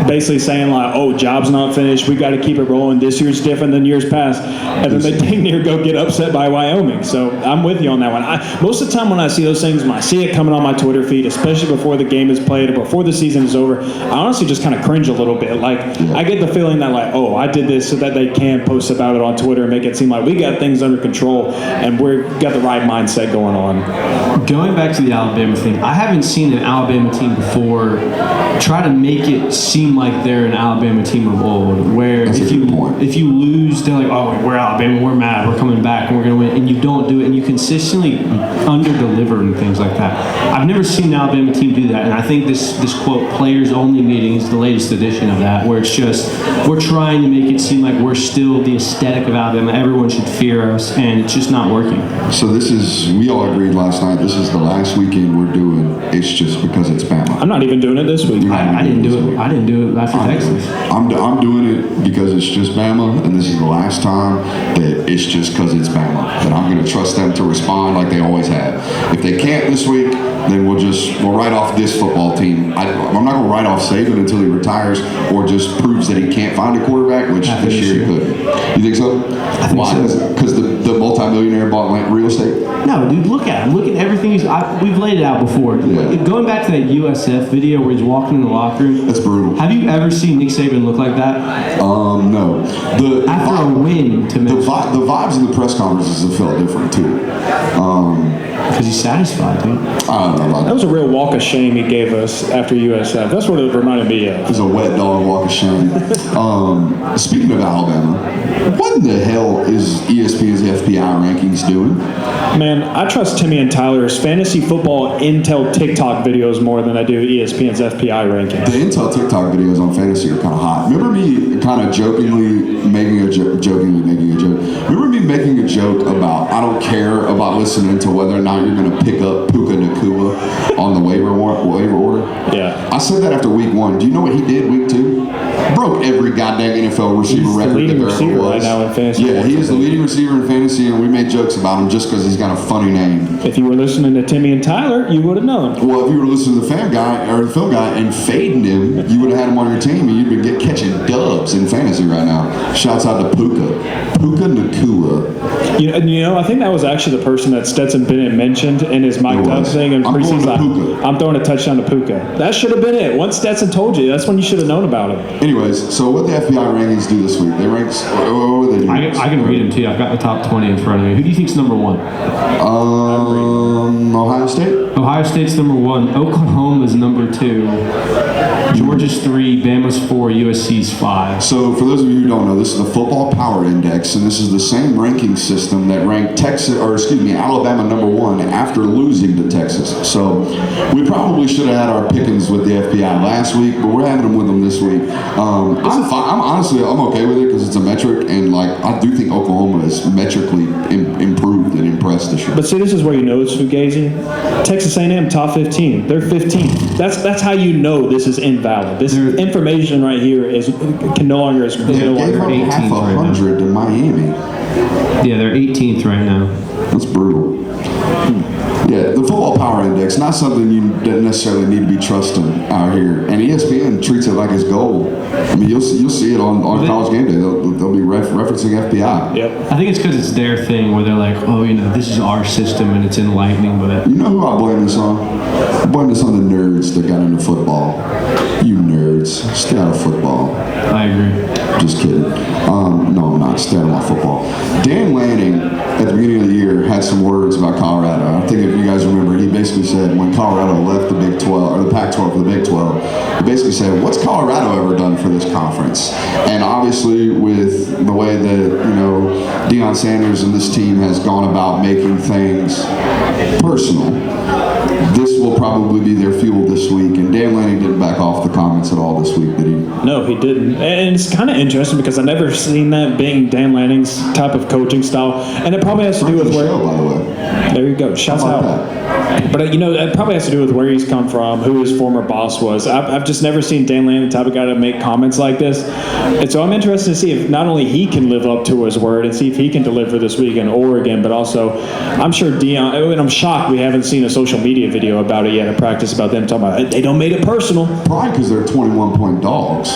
basically saying like, oh, job's not finished, we got to keep it rolling, this year's different than years past, and then they dang near go get upset by Wyoming. So I'm with you on that one. Most of the time when I see those things, when I see it coming on my Twitter feed, especially before the game is played or before the season is over, I honestly just kind of cringe a little bit. Like, I get the feeling that like, oh, I did this so that they can post about it on Twitter and make it seem like we got things under control and we've got the right mindset going on. Going back to the Alabama thing, I haven't seen an Alabama team before try to make it seem like they're an Alabama team of old, where if you lose, they're like, oh, we're Alabama, we're mad, we're coming back, and we're going to win, and you don't do it, and you consistently under-deliver and things like that. I've never seen an Alabama team do that, and I think this quote, players-only meeting is the latest edition of that, where it's just, we're trying to make it seem like we're still the aesthetic of Alabama, everyone should fear us, and it's just not working. So we all agreed last night, this is the last weekend we're doing It's Just Because It's Bama. I'm not even doing it this week. I didn't do it. I didn't do it after Texas. I'm doing it because it's just Bama, and this is the last time that it's just because it's Bama. That I'm going to trust them to respond like they always have. If they can't this week, then we'll write off this football team. I'm not going to write off Saban until he retires or just proves that he can't find a quarterback, which this year he couldn't. You think so? Why? Because the multimillionaire bought real estate? No, dude, look at him. Look at everything we've laid it out before. Yeah. Going back to that USF video where he's walking in the locker room. That's brutal. Have you ever seen Nick Saban look like that? No. After a win, to the vibes in the press conferences have felt different too. Because he's satisfied, dude. I don't know about that. That was a real walk of shame he gave us after USF. That's what it reminded me of. It was a wet dog walk of shame. Speaking of Alabama, what in the hell is ESPN's FBI rankings doing? Man, I trust Timmy and Tyler's fantasy football Intel TikTok videos more than I do ESPN's FPI rankings. The Intel TikTok videos on fantasy are kind of hot. Remember me kind of jokingly making a joke? Remember me making a joke about I don't care about listening to whether or not you're going to pick up Puka Nacua on the waiver order? Yeah. I said that after week 1. Do you know what he did week 2? Broke every goddamn NFL receiver record that there ever was. Right now in fantasy. Yeah, he is the leading receiver in fantasy, and we made jokes about him just because he's got a funny name. If you were listening to Timmy and Tyler, you would have known. Well, if you were listening to the film guy and fading him, you would have had him on your team, and you'd been catching dubs in fantasy right now. Shouts out to Puka Nacua. You know, I think that was actually the person that Stetson Bennett mentioned in his mic'd up thing in preseason. I'm throwing a touchdown to Puka. That should have been it. Once Stetson told you, that's when you should have known about it. Anyway, anyways, so what the FBI rankings do this week? They rank. What do they do? I can read them too. I've got the top 20 in front of me. Who do you think's number one? Ohio State. Ohio State's number one. Oklahoma's number two. Georgia's 3. Bama's 4. USC's 5. So for those of you who don't know, this is the Football Power Index, and this is the same ranking system that ranked Alabama number 1 after losing to Texas. So we probably should have had our pickings with the FBI last week, but we're having them with them this week. I'm okay with it because it's a metric, and like I do think Oklahoma is metrically improved and impressed this year. But see, this is where you know it's fugazi. Texas A&M top 15. They're 15th. That's how you know this is invalid. This information right here can no longer is no longer 18th half a right hundred to Miami. Yeah, they're 18th right now. That's brutal. Yeah, the Football Power Index, not something you necessarily need to be trusting out here. And ESPN treats it like it's gold. I mean, you'll see it on College Game Day. They'll be referencing FBI. Yep. I think it's because it's their thing where they're like, oh, this is our system and it's enlightening, but... You know who I blame this on? I blame this on the nerds that got into football. You nerds, stay out of football. I agree. Just kidding. No, I'm not. Stay out of my football. Dan Lanning, at the beginning of the year, had some words about Colorado. I think if you guys remember, he basically said when Colorado left the Big 12, or the Pac-12 for the Big 12, he basically said, what's Colorado ever done for this conference? And obviously with the way that, Deion Sanders and this team has gone about making things personal, this will probably be their fuel this week. And Dan Lanning didn't back off the comments at all this week, did he? No, he didn't. And it's kind of interesting because I've never seen that being Dan Lanning's type of coaching style. And it probably has to do with where... show, by the way. There you go. Shouts out. But, it probably has to do with where he's come from, who his former boss was. I've just never seen Dan Lanning, the type of guy to make comments like this. And so I'm interested to see if not only he can live up to his word and see if he can deliver this week in Oregon, but also I'm sure Deion, and I'm shocked we haven't seen a social media video about it yet in practice about them talking about it. They don't made it personal. Probably because they're 21-point dogs,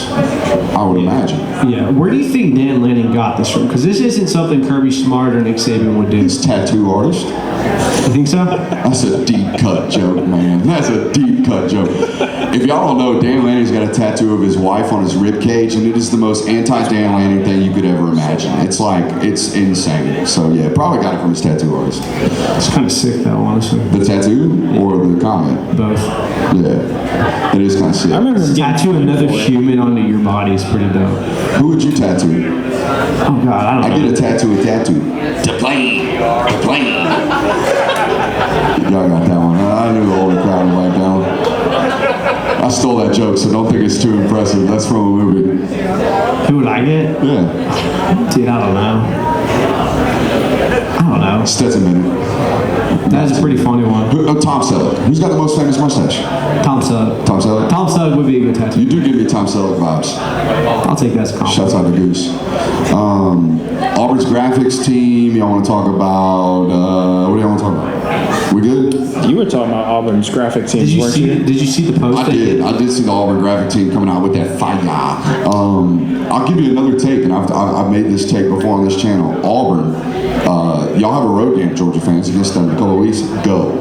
I would imagine. Yeah. Where do you think Dan Lanning got this from? Because this isn't something Kirby Smart or Nick Saban would do. He's a tattoo artist. You think so? That's a deep cut joke, man. That's a deep cut joke. If y'all don't know, Dan Lanning's got a tattoo of his wife on his rib cage, and it is the most anti-Dan Lanning thing you could ever imagine. It's insane. So yeah, probably got it from his tattoo artist. It's kind of sick though, honestly. The tattoo or the comment? Both. Yeah, it is kind of sick. I remember tattoo another human onto your body is pretty dope. Who would you tattoo? Oh God, I don't know. I did a tattoo. To play. Y'all got that one. I knew the older crowd would like that one. I stole that joke, so don't think it's too impressive. That's from a movie. Who would I get? Yeah. Dude, I don't know. Stetson Bennett. That's a pretty funny one. Tom Selleck. Who's got the most famous mustache? Tom Selleck. Tom Selleck? Tom Selleck would be a good tattoo. You do give me Tom Selleck vibes. I'll take that as a compliment. Shouts out to Goose. Auburn's graphics team, y'all want to talk about, what do y'all want to talk about? We good? You were talking about Auburn's graphic team. Did you see the post? I did see the Auburn graphic team coming out with that fire. I'll give you another take, and I've made this take before on this channel. Auburn, y'all have a road game, Georgia fans, against them in a couple of weeks. Go.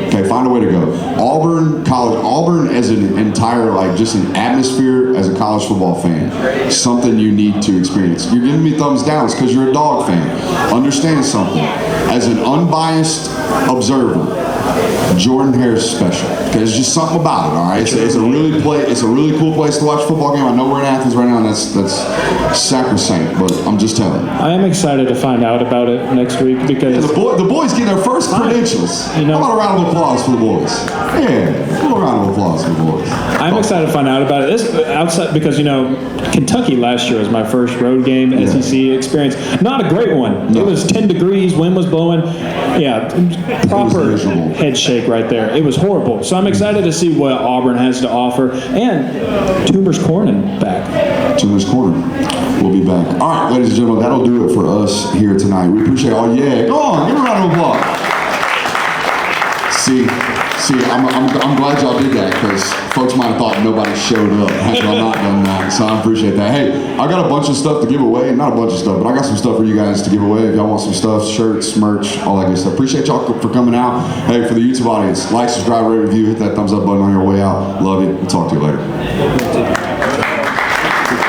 Okay, find a way to go. Auburn as an entire, just an atmosphere as a college football fan, something you need to experience. You're giving me thumbs down, it's because you're a dog fan. Understand something. As an unbiased observer, Jordan Hare's special. Okay, there's just something about it, all right? It's a really cool place to watch a football game. I know we're in Athens right now, and that's sacrosanct, but I'm just telling you. I am excited to find out about it next week because... The boys get their first credentials. How about a round of applause for the boys? Yeah, a little round of applause for the boys. I'm excited to find out about it. This outside because Kentucky last year was my first road game SEC experience. Not a great one. No. It was 10 degrees, wind was blowing. Yeah, proper head shake right there. It was horrible. So I'm excited to see what Auburn has to offer. And Toomer's Corning back. Toomer's Corning will be back. All right, ladies and gentlemen, that'll do it for us here tonight. We appreciate all. Yeah, go on, give a round of applause. See, I'm glad y'all did that because folks might have thought nobody showed up had y'all not done that. So I appreciate that. Hey, I got a bunch of stuff to give away. Not a bunch of stuff, but I got some stuff for you guys to give away. If y'all want some stuff, shirts, merch, all that good stuff. Appreciate y'all for coming out. Hey, for the YouTube audience, like, subscribe, rate, review, hit that thumbs up button on your way out. Love you. We'll talk to you later.